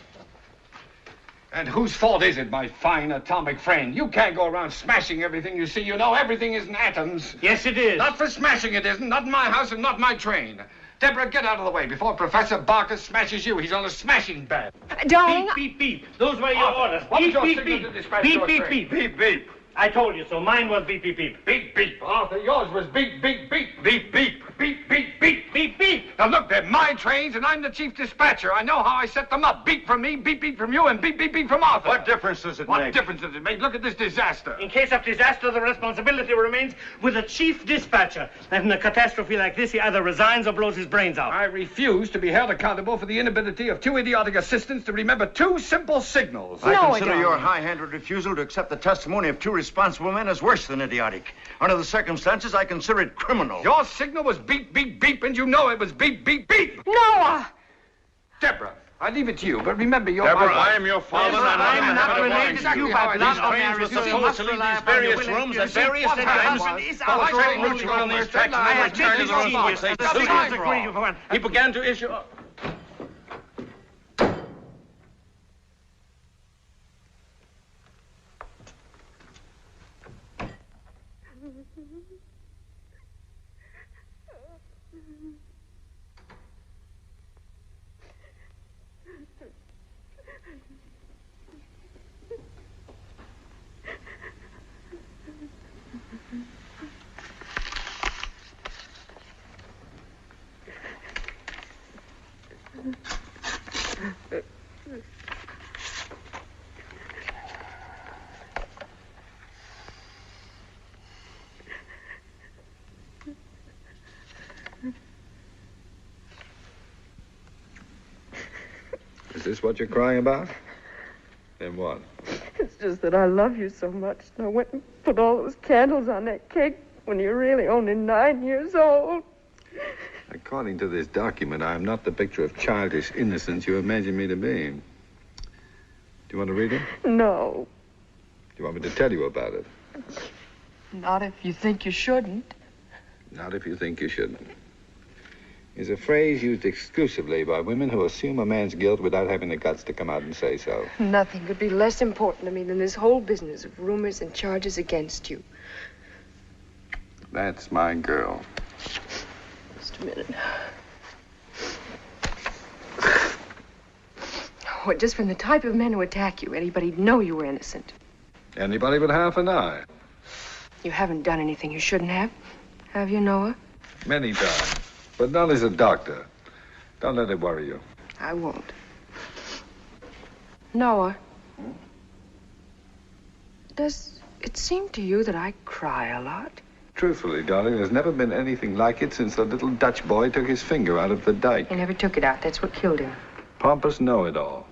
Speaker 4: And whose fault is it, my fine atomic friend? You can't go around smashing everything you see. You know everything isn't atoms.
Speaker 13: Yes, it is.
Speaker 4: Not for smashing it isn't. Not in my house and not my train. Deborah, get out of the way before Professor Barker smashes you. He's on a smashing bed.
Speaker 11: Darling.
Speaker 13: Beep, beep, beep. Those were your orders.
Speaker 4: What was
Speaker 13: Beep,
Speaker 4: your
Speaker 13: beep,
Speaker 4: signal
Speaker 13: beep.
Speaker 4: to dispatch
Speaker 13: Beep,
Speaker 4: your
Speaker 13: beep,
Speaker 4: train?
Speaker 13: beep.
Speaker 4: Beep, beep.
Speaker 13: I told you so. Mine was beep, beep, beep.
Speaker 4: Beep, beep. Arthur, yours was beep, beep, beep. Beep, beep. Beep, beep, beep.
Speaker 13: Beep, beep.
Speaker 4: Now, look, they're my trains, and I'm the chief dispatcher. I know how I set them up. Beep from me, beep, beep from you, and beep, beep, beep from Arthur.
Speaker 15: What difference does it
Speaker 4: What
Speaker 15: make?
Speaker 4: difference does it make? Look at this disaster.
Speaker 13: In case of disaster, the responsibility remains with the chief dispatcher. And in a catastrophe like this, he either resigns or blows his brains out.
Speaker 4: I refuse to be held accountable for the inability of two idiotic assistants to remember two simple signals.
Speaker 15: I consider your high-handed refusal to accept the testimony of two responsible men as worse than idiotic. Under the circumstances, I consider it criminal.
Speaker 4: Your signal was beep, beep, beep, and you know it was beep, beep, beep.
Speaker 11: Noah!
Speaker 4: Deborah, I leave it to you, but remember, you're
Speaker 18: Deborah,
Speaker 4: my wife.
Speaker 18: I am your father.
Speaker 4: Yes,
Speaker 18: and
Speaker 4: I'm not
Speaker 18: a
Speaker 4: related
Speaker 18: warning
Speaker 4: to you
Speaker 18: you.
Speaker 4: by blood
Speaker 18: These
Speaker 4: or
Speaker 18: trains
Speaker 4: marriage,
Speaker 18: were
Speaker 4: so you
Speaker 18: supposed
Speaker 4: must
Speaker 18: to leave
Speaker 4: rely
Speaker 18: these
Speaker 4: upon your
Speaker 18: various
Speaker 4: willing-
Speaker 18: rooms
Speaker 4: you
Speaker 18: at
Speaker 4: see,
Speaker 18: various
Speaker 4: what
Speaker 18: times.
Speaker 4: happens?
Speaker 18: Follow
Speaker 4: I
Speaker 18: train
Speaker 4: told
Speaker 18: routes
Speaker 4: you
Speaker 18: on these
Speaker 4: first,
Speaker 18: tracks, and
Speaker 4: I
Speaker 18: then
Speaker 4: had
Speaker 18: return to the
Speaker 4: business
Speaker 18: box.
Speaker 4: genius.
Speaker 18: As
Speaker 4: That's
Speaker 18: soon
Speaker 4: my
Speaker 18: as
Speaker 4: fault.
Speaker 18: he began to issue...
Speaker 4: Is this what you're crying about? Then what?
Speaker 7: It's just that I love you so much. And I went and put all those candles on that cake when you're really only 9 years old.
Speaker 4: According to this document, I am not the picture of childish innocence you imagine me to be. Do you want to read it?
Speaker 7: No.
Speaker 4: Do you want me to tell you about it?
Speaker 7: Not if you think you shouldn't.
Speaker 4: Not if you think you shouldn't. Is a phrase used exclusively by women who assume a man's guilt without having the guts to come out and say so.
Speaker 11: Nothing could be less important to me than this whole business of rumors and charges against you.
Speaker 4: That's my girl.
Speaker 11: Just a minute. Oh, just from the type of men who attack you, anybody'd know you were innocent.
Speaker 4: Anybody but half an eye.
Speaker 11: You haven't done anything you shouldn't have you, Noah?
Speaker 4: Many times. But not as a doctor. Don't let it worry you.
Speaker 11: I won't. Noah, does it seem to you that I cry a lot?
Speaker 4: Truthfully, darling, there's never been anything like it since the little Dutch boy took his finger out of the dike.
Speaker 11: He never took it out. That's what killed him.
Speaker 4: Pompous know-it-all.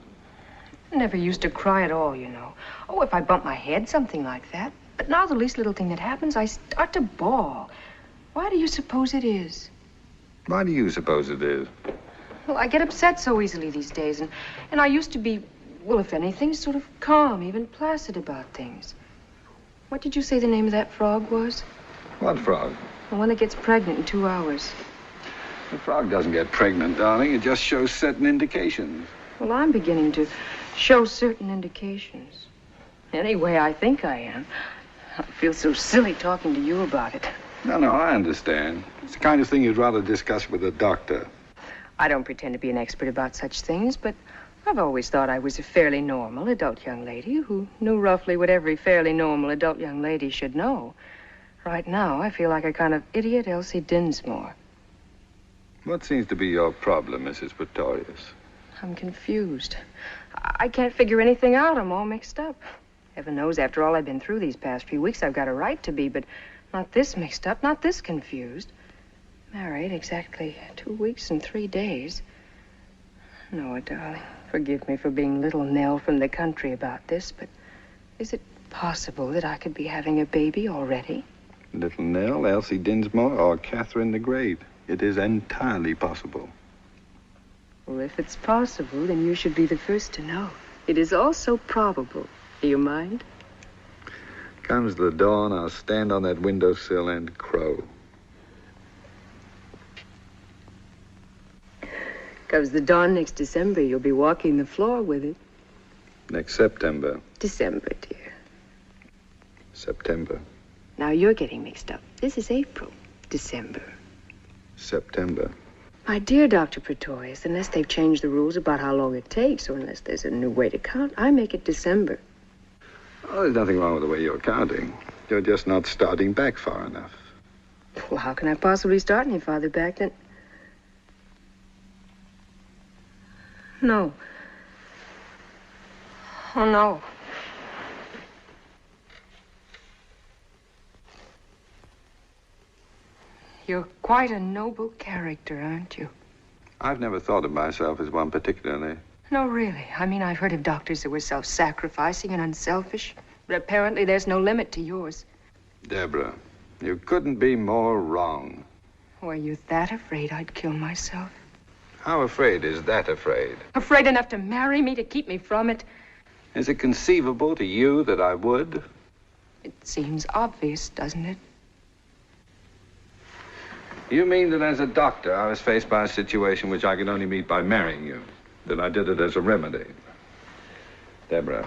Speaker 11: I never used to cry at all, you know. Oh, if I bump my head, something like that. But now the least little thing that happens, I start to bawl. Why do you suppose it is?
Speaker 4: Why do you suppose it is?
Speaker 11: Well, I get upset so easily these days, and I used to be, well, if anything, sort of calm, even placid about things. What did you say the name of that frog was?
Speaker 4: What frog?
Speaker 11: The one that gets pregnant in 2 hours.
Speaker 4: The frog doesn't get pregnant, darling. It just shows certain indications.
Speaker 11: Well, I'm beginning to show certain indications. Anyway, I think I am. I feel so silly talking to you about it.
Speaker 4: No, I understand. It's the kind of thing you'd rather discuss with a doctor.
Speaker 11: I don't pretend to be an expert about such things, but I've always thought I was a fairly normal adult young lady who knew roughly what every fairly normal adult young lady should know. Right now, I feel like a kind of idiot Elsie Dinsmore.
Speaker 4: What seems to be your problem, Mrs. Pretorius?
Speaker 11: I'm confused. I can't figure anything out. I'm all mixed up. Heaven knows, after all I've been through these past few weeks, I've got a right to be, but not this mixed up, not this confused. Married exactly 2 weeks and 3 days. Noah, darling, forgive me for being little Nell from the country about this, but is it possible that I could be having a baby already?
Speaker 4: Little Nell, Elsie Dinsmore, or Catherine the Great. It is entirely possible.
Speaker 11: Well, if it's possible, then you should be the first to know. It is also probable. Do you mind?
Speaker 4: Comes the dawn, I'll stand on that windowsill and crow.
Speaker 11: Comes the dawn next December, you'll be walking the floor with it.
Speaker 4: Next September.
Speaker 11: December, dear.
Speaker 4: September.
Speaker 11: Now you're getting mixed up. This is April. December.
Speaker 4: September.
Speaker 11: My dear Dr. Pretorius, unless they've changed the rules about how long it takes, or unless there's a new way to count, I make it December.
Speaker 4: Oh, there's nothing wrong with the way you're counting. You're just not starting back far enough.
Speaker 11: Well, how can I possibly start any farther back than... No. Oh, no. You're quite a noble character, aren't you?
Speaker 4: I've never thought of myself as one particularly.
Speaker 11: No, really. I mean, I've heard of doctors that were self-sacrificing and unselfish, but apparently there's no limit to yours.
Speaker 4: Deborah, you couldn't be more wrong.
Speaker 11: Were you that afraid I'd kill myself?
Speaker 4: How afraid is that afraid?
Speaker 11: Afraid enough to marry me, to keep me from it?
Speaker 4: Is it conceivable to you that I would?
Speaker 11: It seems obvious, doesn't it?
Speaker 4: You mean that as a doctor, I was faced by a situation which I could only meet by marrying you? That I did it as a remedy? Deborah,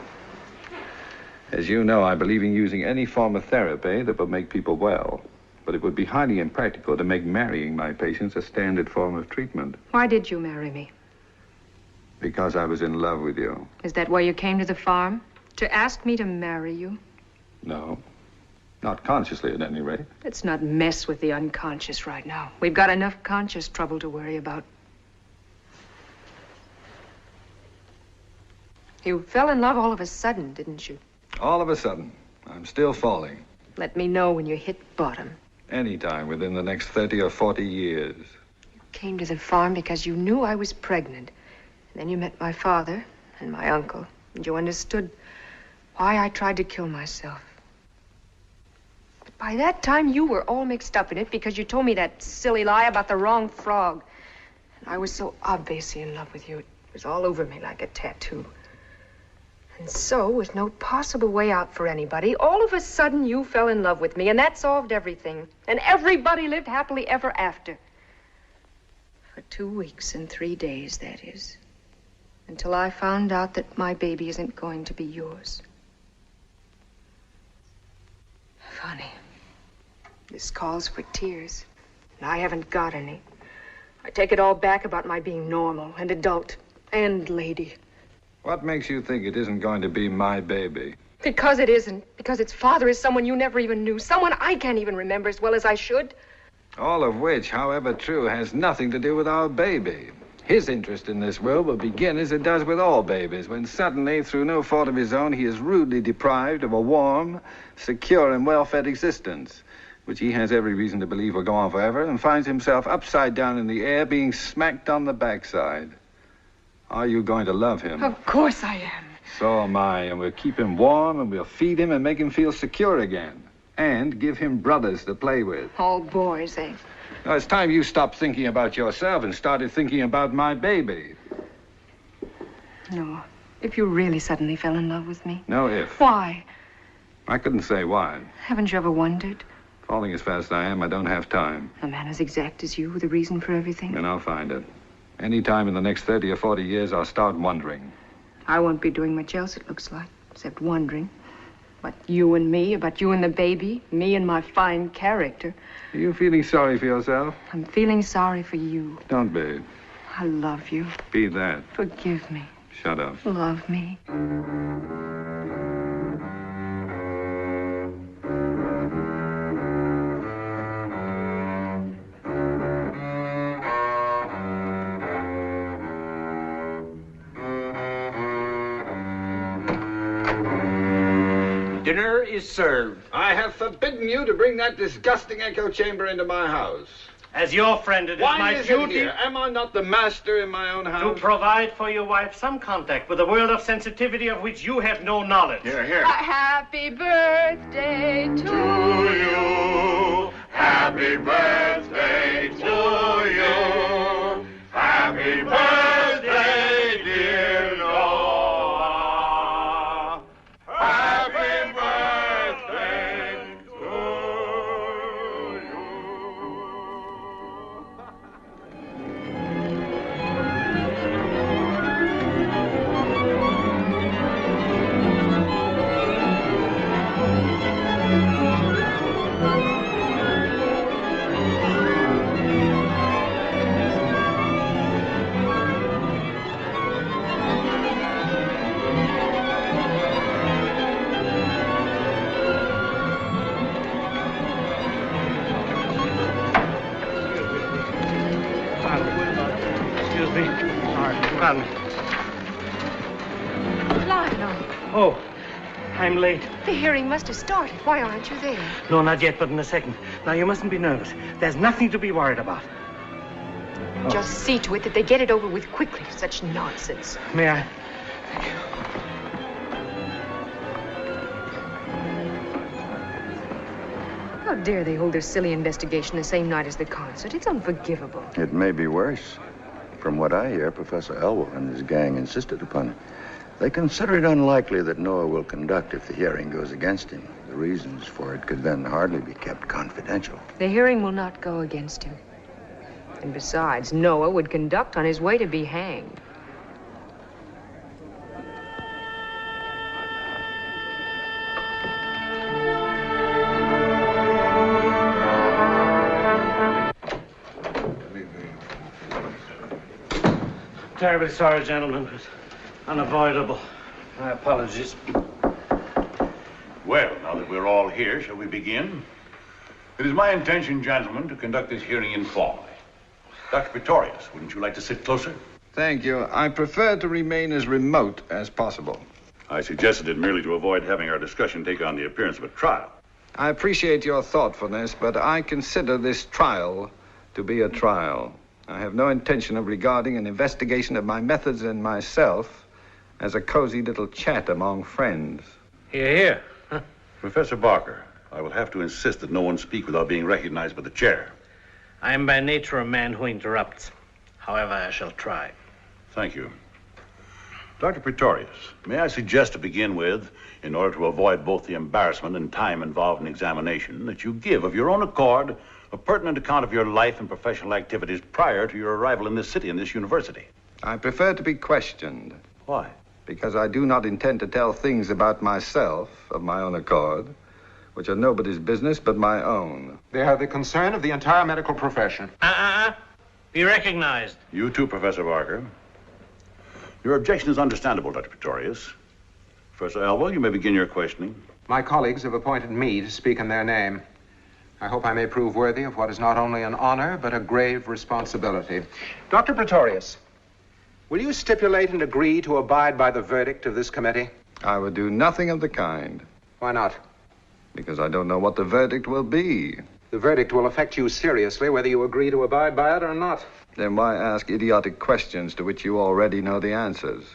Speaker 4: as you know, I believe in using any form of therapy that will make people well. But it would be highly impractical to make marrying my patients a standard form of treatment.
Speaker 11: Why did you marry me?
Speaker 4: Because I was in love with you.
Speaker 11: Is that why you came to the farm? To ask me to marry you?
Speaker 4: No. Not consciously, at any rate.
Speaker 11: Let's not mess with the unconscious right now. We've got enough conscious trouble to worry about. You fell in love all of a sudden, didn't you?
Speaker 4: All of a sudden. I'm still falling.
Speaker 11: Let me know when you hit bottom.
Speaker 4: Anytime within the next 30 or 40 years.
Speaker 11: You came to the farm because you knew I was pregnant. And then you met my father and my uncle. And you understood why I tried to kill myself. But by that time, you were all mixed up in it because you told me that silly lie about the wrong frog. And I was so obviously in love with you. It was all over me like a tattoo. And so, with no possible way out for anybody, all of a sudden you fell in love with me, and that solved everything. And everybody lived happily ever after. For 2 weeks and 3 days, that is. Until I found out that my baby isn't going to be yours. Funny. This calls for tears, and I haven't got any. I take it all back about my being normal and adult and lady.
Speaker 4: What makes you think it isn't going to be my baby?
Speaker 11: Because it isn't. Because its father is someone you never even knew. Someone I can't even remember as well as I should.
Speaker 4: All of which, however true, has nothing to do with our baby. His interest in this world will begin as it does with all babies, when suddenly, through no fault of his own, he is rudely deprived of a warm, secure, and well-fed existence, which he has every reason to believe will go on forever, and finds himself upside down in the air, being smacked on the backside. Are you going to love him?
Speaker 11: Of course I am.
Speaker 4: So am I, and we'll keep him warm, and we'll feed him and make him feel secure again. And give him brothers to play with.
Speaker 11: All boys, eh?
Speaker 4: Now, it's time you stopped thinking about yourself and started thinking about my baby.
Speaker 11: No. If you really suddenly fell in love with me.
Speaker 4: No if.
Speaker 11: Why?
Speaker 4: I couldn't say why.
Speaker 11: Haven't you ever wondered?
Speaker 4: Falling as fast as I am, I don't have time.
Speaker 11: A man as exact as you with a reason for everything.
Speaker 4: And I'll find it. Any time in the next 30 or 40 years, I'll start wondering.
Speaker 11: I won't be doing much else, it looks like, except wondering. About you and me, about you and the baby, me and my fine character.
Speaker 4: Are you feeling sorry for yourself?
Speaker 11: I'm feeling sorry for you.
Speaker 4: Don't be.
Speaker 11: I love you.
Speaker 4: Be that.
Speaker 11: Forgive me.
Speaker 4: Shut up.
Speaker 11: Love me.
Speaker 6: Dinner is served.
Speaker 4: I have forbidden you to bring that disgusting echo chamber into my house.
Speaker 13: As your friend, it is my duty.
Speaker 4: Am I not the master in my own house?
Speaker 13: To provide for your wife some contact with a world of sensitivity of which you have no knowledge.
Speaker 4: Here, here.
Speaker 1: A happy birthday to
Speaker 9: you. Happy birthday to you. Happy birthday, dear Noah. Happy birthday to you.
Speaker 13: Excuse me. Sorry. Pardon me.
Speaker 11: Lionel,
Speaker 13: Oh, I'm late.
Speaker 11: the hearing must have started. Why aren't you there?
Speaker 13: No, not yet, but in a second. Now, you mustn't be nervous. There's nothing to be worried about. Oh.
Speaker 11: Just see to it that they get it over with quickly. Such nonsense.
Speaker 13: May I?
Speaker 11: How dare they hold their silly investigation the same night as the concert? It's unforgivable.
Speaker 15: It may be worse. From what I hear, Professor Elwell and his gang insisted upon it. They consider it unlikely that Noah will conduct if the hearing goes against him. The reasons for it could then hardly be kept confidential.
Speaker 11: The hearing will not go against him. And besides, Noah would conduct on his way to be hanged.
Speaker 13: Terribly sorry, gentlemen. It was unavoidable. My apologies.
Speaker 17: Well, now that we're all here, shall we begin? It is my intention, gentlemen, to conduct this hearing informally. Dr. Pretorius, wouldn't you like to sit closer?
Speaker 4: Thank you. I prefer to remain as remote as possible.
Speaker 17: I suggested it merely to avoid having our discussion take on the appearance of a trial.
Speaker 4: I appreciate your thoughtfulness, but I consider this trial to be a trial. I have no intention of regarding an investigation of my methods and myself as a cozy little chat among friends.
Speaker 13: Hear, hear. Huh?
Speaker 17: Professor Barker, I will have to insist that no one speak without being recognized by the chair.
Speaker 13: I am by nature a man who interrupts. However, I shall try.
Speaker 17: Thank you. Dr. Pretorius, may I suggest to begin with, in order to avoid both the embarrassment and time involved in examination, that you give of your own accord a pertinent account of your life and professional activities prior to your arrival in this city and this university.
Speaker 4: I prefer to be questioned.
Speaker 17: Why?
Speaker 4: Because I do not intend to tell things about myself of my own accord, which are nobody's business but my own.
Speaker 2: They are the concern of the entire medical profession.
Speaker 13: Be recognized.
Speaker 17: You too, Professor Barker. Your objection is understandable, Dr. Pretorius. Professor Elwell, you may begin your questioning.
Speaker 2: My colleagues have appointed me to speak in their name. I hope I may prove worthy of what is not only an honor, but a grave responsibility. Dr. Pretorius, will you stipulate and agree to abide by the verdict of this committee?
Speaker 4: I would do nothing of the kind.
Speaker 2: Why not?
Speaker 4: Because I don't know what the verdict will be.
Speaker 2: The verdict will affect you seriously, whether you agree to abide by it or not.
Speaker 4: Then why ask idiotic questions to which you already know the answers?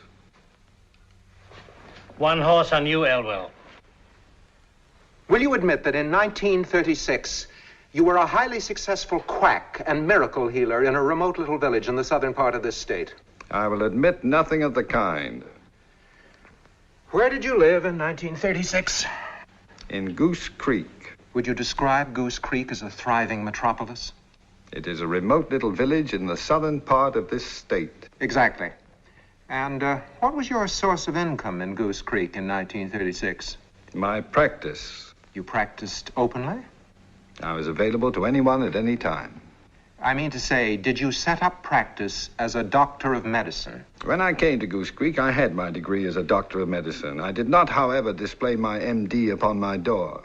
Speaker 13: One horse on you, Elwell.
Speaker 2: Will you admit that in 1936, you were a highly successful quack and miracle healer in a remote little village in the southern part of this state?
Speaker 4: I will admit nothing of the kind.
Speaker 2: Where did you live in 1936?
Speaker 4: In Goose Creek.
Speaker 2: Would you describe Goose Creek as a thriving metropolis?
Speaker 4: It is a remote little village in the southern part of this state.
Speaker 2: Exactly. And what was your source of income in Goose Creek in 1936?
Speaker 4: My practice.
Speaker 2: You practiced openly?
Speaker 4: I was available to anyone at any time.
Speaker 2: I mean to say, did you set up practice as a doctor of medicine?
Speaker 4: When I came to Goose Creek, I had my degree as a doctor of medicine. I did not, however, display my MD upon my door.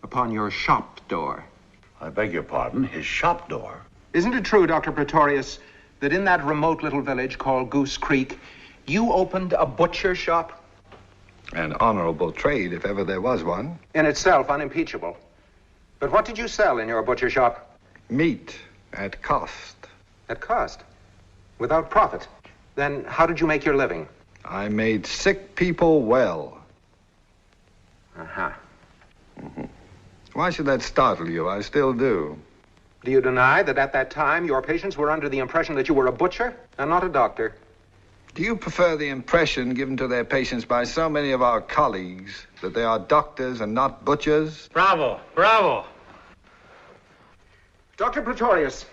Speaker 2: Upon your shop door?
Speaker 20: I beg your pardon, his shop door.
Speaker 2: Isn't it true, Dr. Pretorius, that in that remote little village called Goose Creek, you opened a butcher shop?
Speaker 4: An honorable trade, if ever there was one.
Speaker 2: In itself, unimpeachable. But what did you sell in your butcher shop?
Speaker 4: Meat, at cost.
Speaker 2: At cost? Without profit? Then how did you make your living?
Speaker 4: I made sick people well.
Speaker 2: Uh-huh.
Speaker 4: Mm-hmm. Why should that startle you? I still do.
Speaker 2: Do you deny that at that time your patients were under the impression that you were a butcher and not a doctor?
Speaker 4: Do you prefer the impression given to their patients by so many of our colleagues that they are doctors and not butchers?
Speaker 13: Bravo, bravo.
Speaker 2: Dr. Pretorius,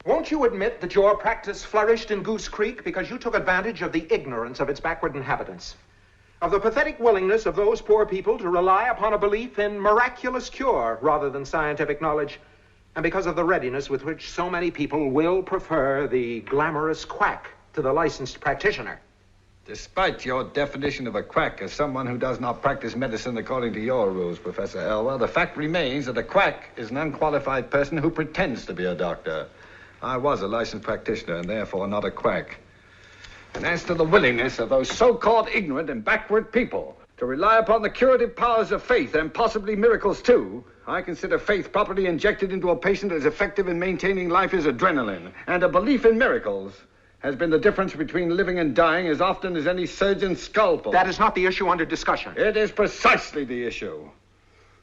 Speaker 2: won't you admit that your practice flourished in Goose Creek because you took advantage of the ignorance of its backward inhabitants, of the pathetic willingness of those poor people to rely upon a belief in miraculous cure rather than scientific knowledge, and because of the readiness with which so many people will prefer the glamorous quack to the licensed practitioner?
Speaker 4: Despite your definition of a quack as someone who does not practice medicine according to your rules, Professor Elwell, the fact remains that a quack is an unqualified person who pretends to be a doctor. I was a licensed practitioner and therefore not a quack. And as to the willingness of those so-called ignorant and backward people to rely upon the curative powers of faith and possibly miracles too, I consider faith properly injected into a patient as effective in maintaining life as adrenaline, and a belief in miracles has been the difference between living and dying as often as any surgeon's scalpel.
Speaker 2: That is not the issue under discussion.
Speaker 4: It is precisely the issue.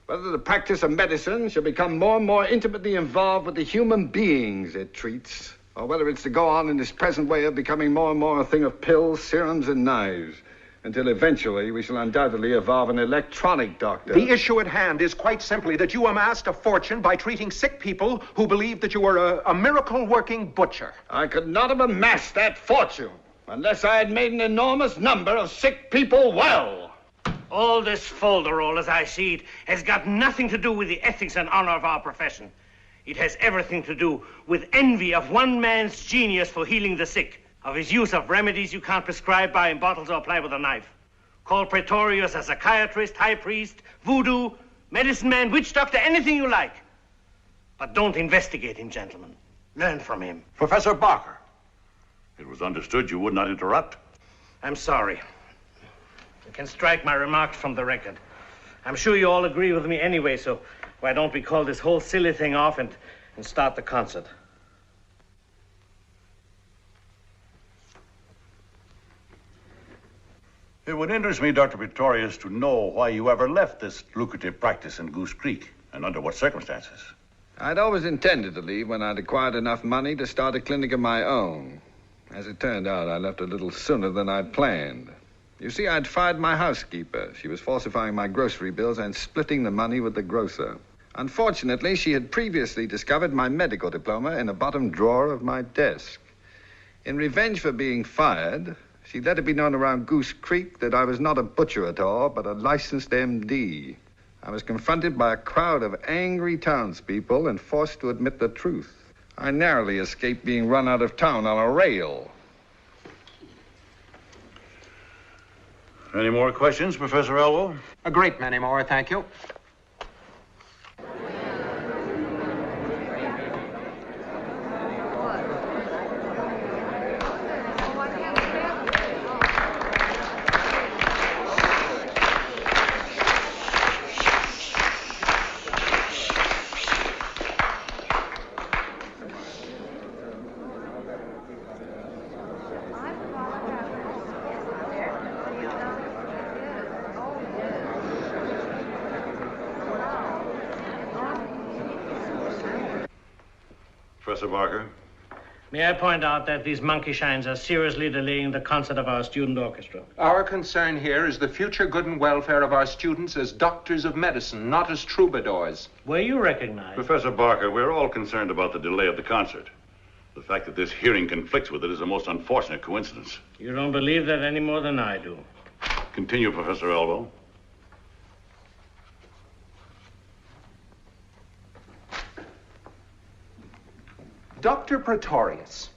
Speaker 4: Whether the practice of medicine should become more and more intimately involved with the human beings it treats, or whether it's to go on in this present way of becoming more and more a thing of pills, serums, and knives, until eventually we shall undoubtedly evolve an electronic doctor.
Speaker 2: The issue at hand is quite simply that you amassed a fortune by treating sick people who believed that you were a miracle-working butcher.
Speaker 4: I could not have amassed that fortune unless I had made an enormous number of sick people well.
Speaker 13: All this folderol, as I see it, has got nothing to do with the ethics and honor of our profession. It has everything to do with envy of one man's genius for healing the sick, of his use of remedies you can't prescribe by in bottles or apply with a knife. Call Pretorius a psychiatrist, high priest, voodoo, medicine man, witch doctor, anything you like. But don't investigate him, gentlemen. Learn from him.
Speaker 20: Professor Barker, it was understood you would not interrupt.
Speaker 13: I'm sorry. You can strike my remarks from the record. I'm sure you all agree with me anyway, so why don't we call this whole silly thing off and start the concert?
Speaker 20: It would interest me, Dr. Pretorius, to know why you ever left this lucrative practice in Goose Creek, and under what circumstances.
Speaker 4: I'd always intended to leave when I'd acquired enough money to start a clinic of my own. As it turned out, I left a little sooner than I'd planned. You see, I'd fired my housekeeper. She was falsifying my grocery bills and splitting the money with the grocer. Unfortunately, she had previously discovered my medical diploma in a bottom drawer of my desk. In revenge for being fired, she let it be known around Goose Creek that I was not a butcher at all, but a licensed MD. I was confronted by a crowd of angry townspeople and forced to admit the truth. I narrowly escaped being run out of town on a rail.
Speaker 20: Any more questions, Professor Elwell?
Speaker 2: A great many more, thank you.
Speaker 20: Professor Barker,
Speaker 13: May I point out that these monkey shines are seriously delaying the concert of our student orchestra?
Speaker 2: Our concern here is the future good and welfare of our students as doctors of medicine, not as troubadours.
Speaker 13: Were you recognized?
Speaker 20: Professor Barker, we're all concerned about the delay of the concert. The fact that this hearing conflicts with it is a most unfortunate coincidence.
Speaker 13: You don't believe that any more than I do.
Speaker 20: Continue, Professor Elwell.
Speaker 2: Dr. Pretorius.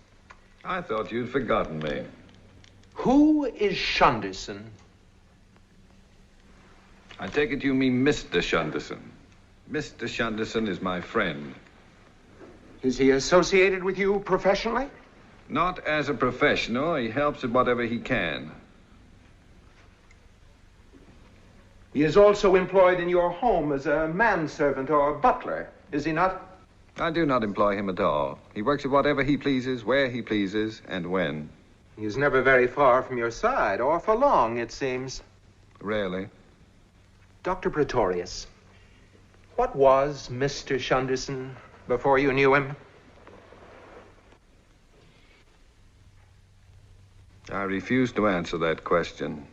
Speaker 4: I thought you'd forgotten me.
Speaker 2: Who is Shunderson?
Speaker 4: I take it you mean Mr. Shunderson. Mr. Shunderson is my friend.
Speaker 2: Is he associated with you professionally?
Speaker 4: Not as a professional. He helps at whatever he can.
Speaker 2: He is also employed in your home as a manservant or butler, is he not?
Speaker 4: I do not employ him at all. He works at whatever he pleases, where he pleases, and when.
Speaker 2: He is never very far from your side, or for long, it seems.
Speaker 4: Rarely.
Speaker 2: Dr. Pretorius, what was Mr. Shunderson before you knew him?
Speaker 4: I refuse to answer that question.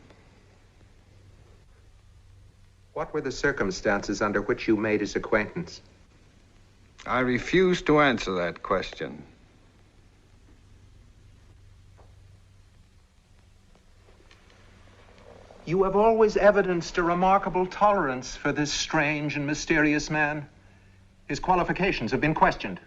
Speaker 2: What were the circumstances under which you made his acquaintance?
Speaker 4: I refuse to answer that question.
Speaker 2: You have always evidenced a remarkable tolerance for this strange and mysterious man. His qualifications have been questioned.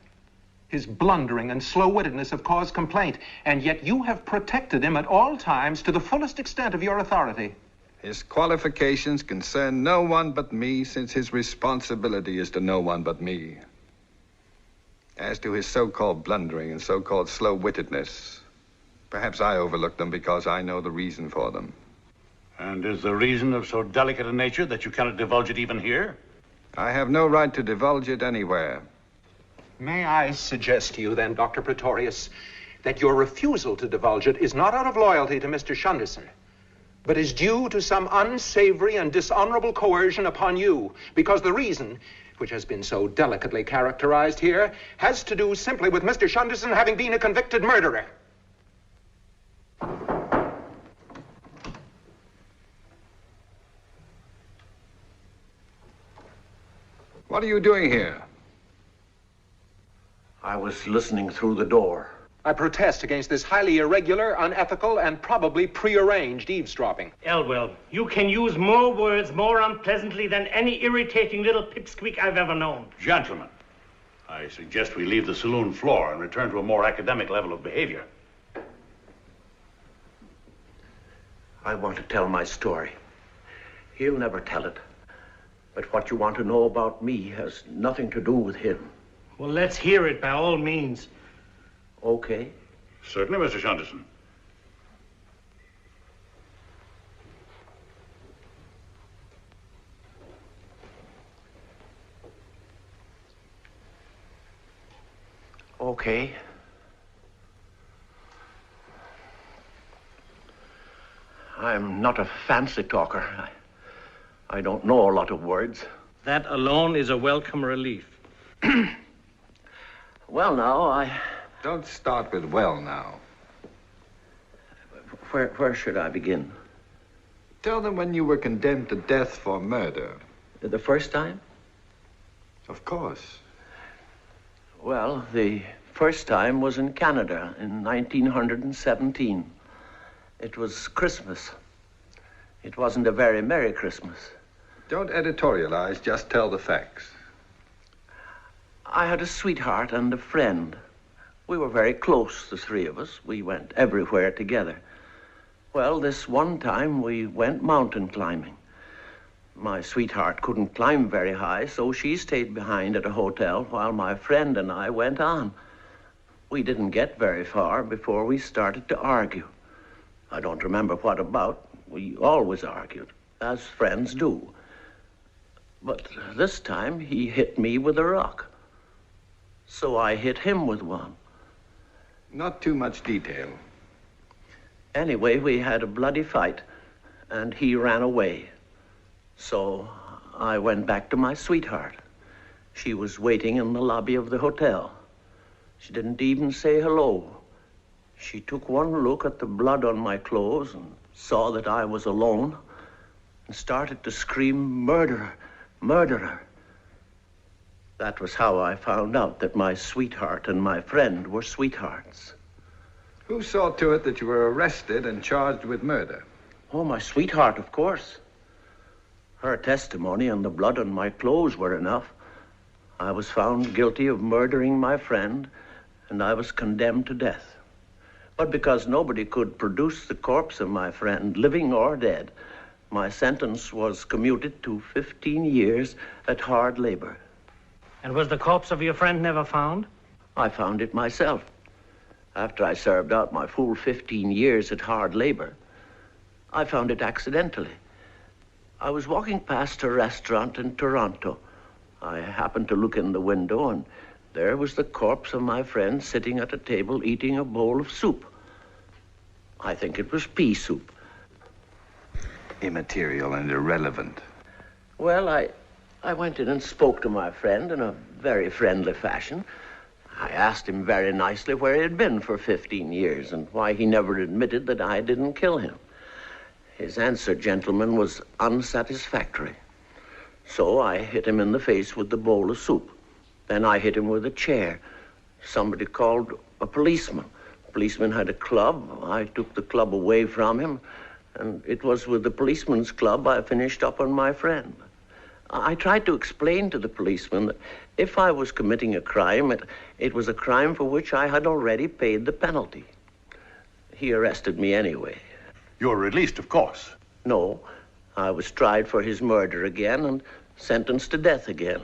Speaker 2: His blundering and slow-wittedness have caused complaint, and yet you have protected him at all times to the fullest extent of your authority.
Speaker 4: His qualifications concern no one but me, since his responsibility is to no one but me. As to his so-called blundering and so-called slow-wittedness, perhaps I overlooked them because I know the reason for them.
Speaker 20: And is the reason of so delicate a nature that you cannot divulge it even here?
Speaker 4: I have no right to divulge it anywhere.
Speaker 2: May I suggest to you then, Dr. Pretorius, that your refusal to divulge it is not out of loyalty to Mr. Shunderson, but is due to some unsavory and dishonorable coercion upon you, because the reason, which has been so delicately characterized here, has to do simply with Mr. Shunderson having been a convicted murderer.
Speaker 4: What are you doing here?
Speaker 10: I was listening through the door.
Speaker 2: I protest against this highly irregular, unethical, and probably prearranged eavesdropping.
Speaker 13: Elwell, you can use more words more unpleasantly than any irritating little pipsqueak I've ever known.
Speaker 20: Gentlemen, I suggest we leave the saloon floor and return to a more academic level of behavior.
Speaker 10: I want to tell my story. He'll never tell it. But what you want to know about me has nothing to do with him.
Speaker 13: Well, let's hear it by all means.
Speaker 10: Okay.
Speaker 20: Certainly, Mr. Shunderson.
Speaker 10: Okay. I'm not a fancy talker. I don't know a lot of words.
Speaker 13: That alone is a welcome relief.
Speaker 10: Well, now,
Speaker 4: Don't start with well now.
Speaker 10: Where should I begin?
Speaker 4: Tell them when you were condemned to death for murder.
Speaker 10: The first time?
Speaker 4: Of course.
Speaker 10: Well, the first time was in Canada in 1917. It was Christmas. It wasn't a very Merry Christmas.
Speaker 4: Don't editorialize, just tell the facts.
Speaker 10: I had a sweetheart and a friend. We were very close, the three of us. We went everywhere together. Well, this one time we went mountain climbing. My sweetheart couldn't climb very high, so she stayed behind at a hotel while my friend and I went on. We didn't get very far before we started to argue. I don't remember what about. We always argued, as friends do. But this time he hit me with a rock. So I hit him with one.
Speaker 4: Not too much detail.
Speaker 10: Anyway, we had a bloody fight, and he ran away. So I went back to my sweetheart. She was waiting in the lobby of the hotel. She didn't even say hello. She took one look at the blood on my clothes and saw that I was alone and started to scream, "Murderer, murderer." That was how I found out that my sweetheart and my friend were sweethearts.
Speaker 4: Who saw to it that you were arrested and charged with murder?
Speaker 10: Oh, my sweetheart, of course. Her testimony and the blood on my clothes were enough. I was found guilty of murdering my friend, and I was condemned to death. But because nobody could produce the corpse of my friend, living or dead, my sentence was commuted to 15 years at hard labor.
Speaker 13: And was the corpse of your friend never found?
Speaker 10: I found it myself. After I served out my full 15 years at hard labor, I found it accidentally. I was walking past a restaurant in Toronto. I happened to look in the window, and there was the corpse of my friend sitting at a table eating a bowl of soup. I think it was pea soup.
Speaker 4: Immaterial and irrelevant.
Speaker 10: Well, I went in and spoke to my friend in a very friendly fashion. I asked him very nicely where he had been for 15 years and why he never admitted that I didn't kill him. His answer, gentlemen, was unsatisfactory. So I hit him in the face with the bowl of soup. Then I hit him with a chair. Somebody called a policeman. The policeman had a club. I took the club away from him, and it was with the policeman's club I finished up on my friend. I tried to explain to the policeman that if I was committing a crime, it was a crime for which I had already paid the penalty. He arrested me anyway.
Speaker 20: You were released, of course.
Speaker 10: No, I was tried for his murder again and sentenced to death again.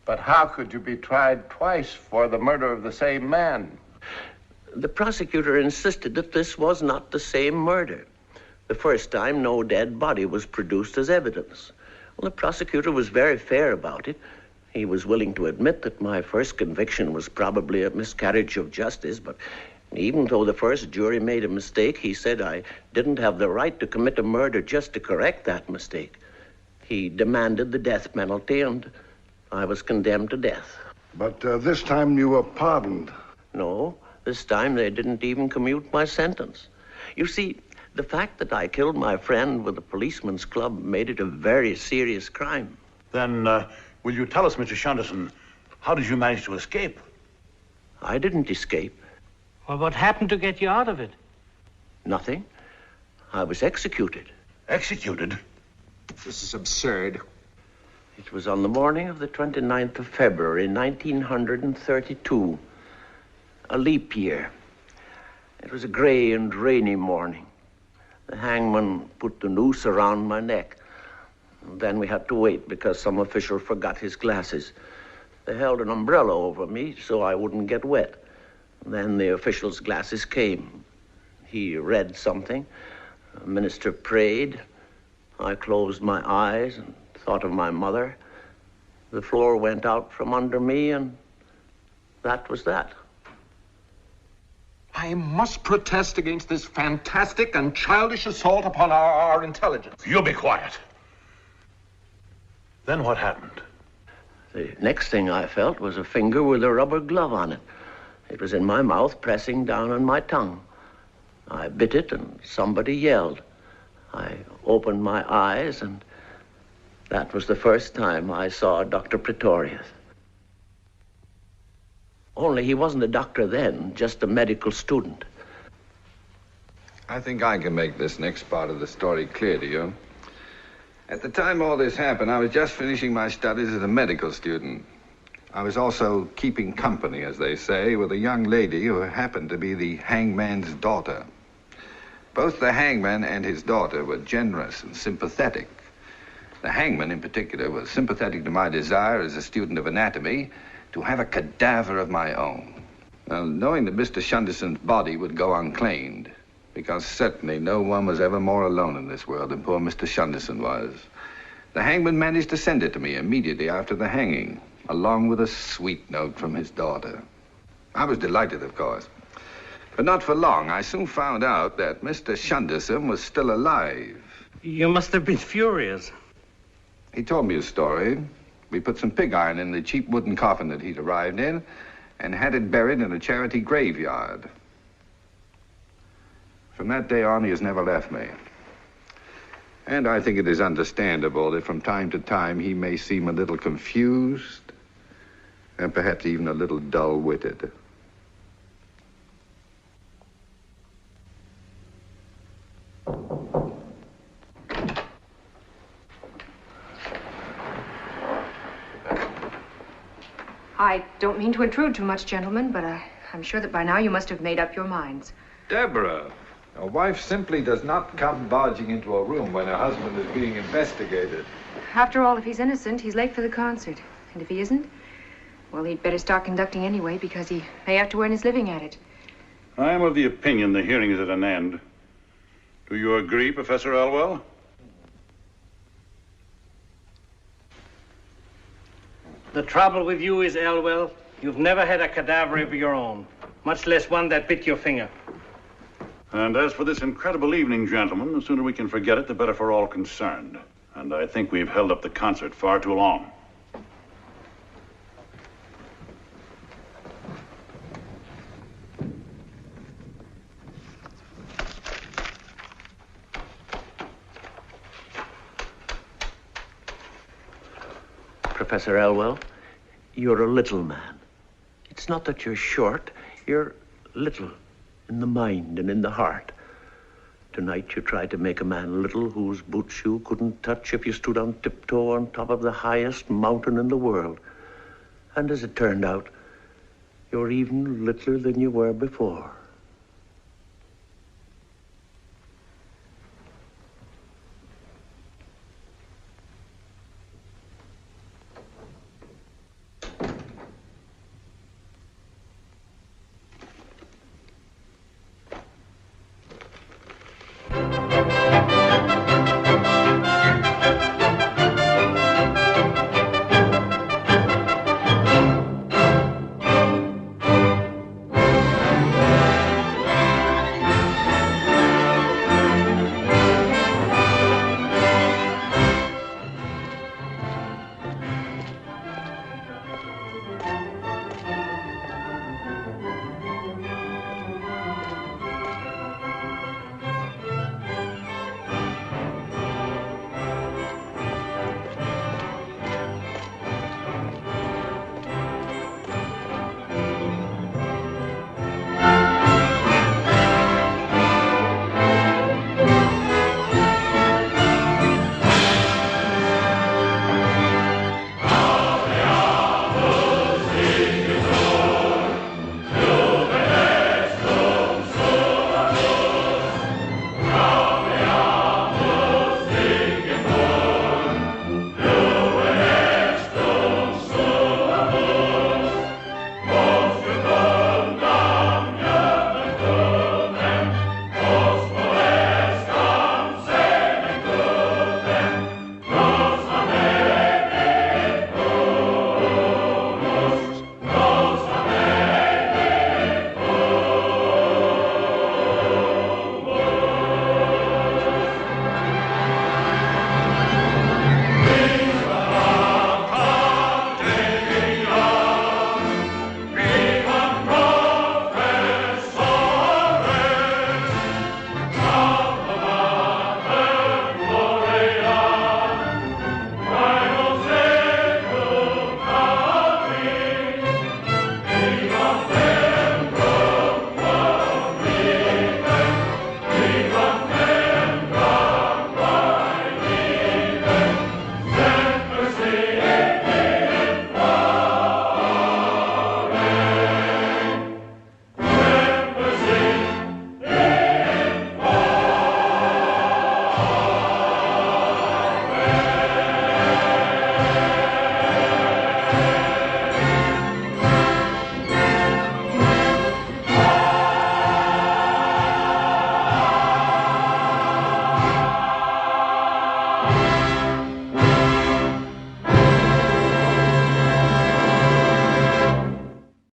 Speaker 6: But how could you be tried twice for the murder of the same man?
Speaker 10: The prosecutor insisted that this was not the same murder. The first time, no dead body was produced as evidence. Well, the prosecutor was very fair about it. He was willing to admit that my first conviction was probably a miscarriage of justice, but even though the first jury made a mistake, he said I didn't have the right to commit a murder just to correct that mistake. He demanded the death penalty, and I was condemned to death.
Speaker 9: But this time you were pardoned.
Speaker 10: No, this time they didn't even commute my sentence. You see, the fact that I killed my friend with a policeman's club made it a very serious crime.
Speaker 20: Then, will you tell us, Mr. Shunderson, how did you manage to escape?
Speaker 10: I didn't escape.
Speaker 13: Well, what happened to get you out of it?
Speaker 10: Nothing. I was executed.
Speaker 20: Executed?
Speaker 2: This is absurd.
Speaker 10: It was on the morning of the 29th of February, 1932. A leap year. It was a gray and rainy morning. The hangman put the noose around my neck. And then we had to wait because some official forgot his glasses. They held an umbrella over me so I wouldn't get wet. And then the official's glasses came. He read something. The minister prayed. I closed my eyes and thought of my mother. The floor went out from under me, and that was that.
Speaker 2: I must protest against this fantastic and childish assault upon our intelligence.
Speaker 20: You be quiet. Then what happened?
Speaker 10: The next thing I felt was a finger with a rubber glove on it. It was in my mouth, pressing down on my tongue. I bit it, and somebody yelled. I opened my eyes, and that was the first time I saw Dr. Pretorius. Only he wasn't a doctor then, just a medical student.
Speaker 4: I think I can make this next part of the story clear to you. At the time all this happened, I was just finishing my studies as a medical student. I was also keeping company, as they say, with a young lady who happened to be the hangman's daughter. Both the hangman and his daughter were generous and sympathetic. The hangman, in particular, was sympathetic to my desire as a student of anatomy to have a cadaver of my own. Now, knowing that Mr. Shunderson's body would go unclaimed, because certainly no one was ever more alone in this world than poor Mr. Shunderson was, the hangman managed to send it to me immediately after the hanging, along with a sweet note from his daughter. I was delighted, of course. But not for long. I soon found out that Mr. Shunderson was still alive.
Speaker 13: You must have been furious.
Speaker 4: He told me his story. We put some pig iron in the cheap wooden coffin that he'd arrived in, and had it buried in a charity graveyard. From that day on, he has never left me. And I think it is understandable that from time to time he may seem a little confused and perhaps even a little dull-witted.
Speaker 11: I don't mean to intrude too much, gentlemen, but I'm sure that by now you must have made up your minds.
Speaker 4: Deborah, a wife simply does not come barging into a room when her husband is being investigated.
Speaker 11: After all, if he's innocent, he's late for the concert. And if he isn't, well, he'd better start conducting anyway, because he may have to earn his living at it.
Speaker 20: I am of the opinion the hearing is at an end. Do you agree, Professor Elwell?
Speaker 13: The trouble with you is, Elwell, you've never had a cadaver of your own, much less one that bit your finger.
Speaker 20: And as for this incredible evening, gentlemen, the sooner we can forget it, the better for all concerned. And I think we've held up the concert far too long.
Speaker 10: Professor Elwell, you're a little man. It's not that you're short, you're little in the mind and in the heart. Tonight you tried to make a man little whose boots you couldn't touch if you stood on tiptoe on top of the highest mountain in the world. And as it turned out, you're even littler than you were before.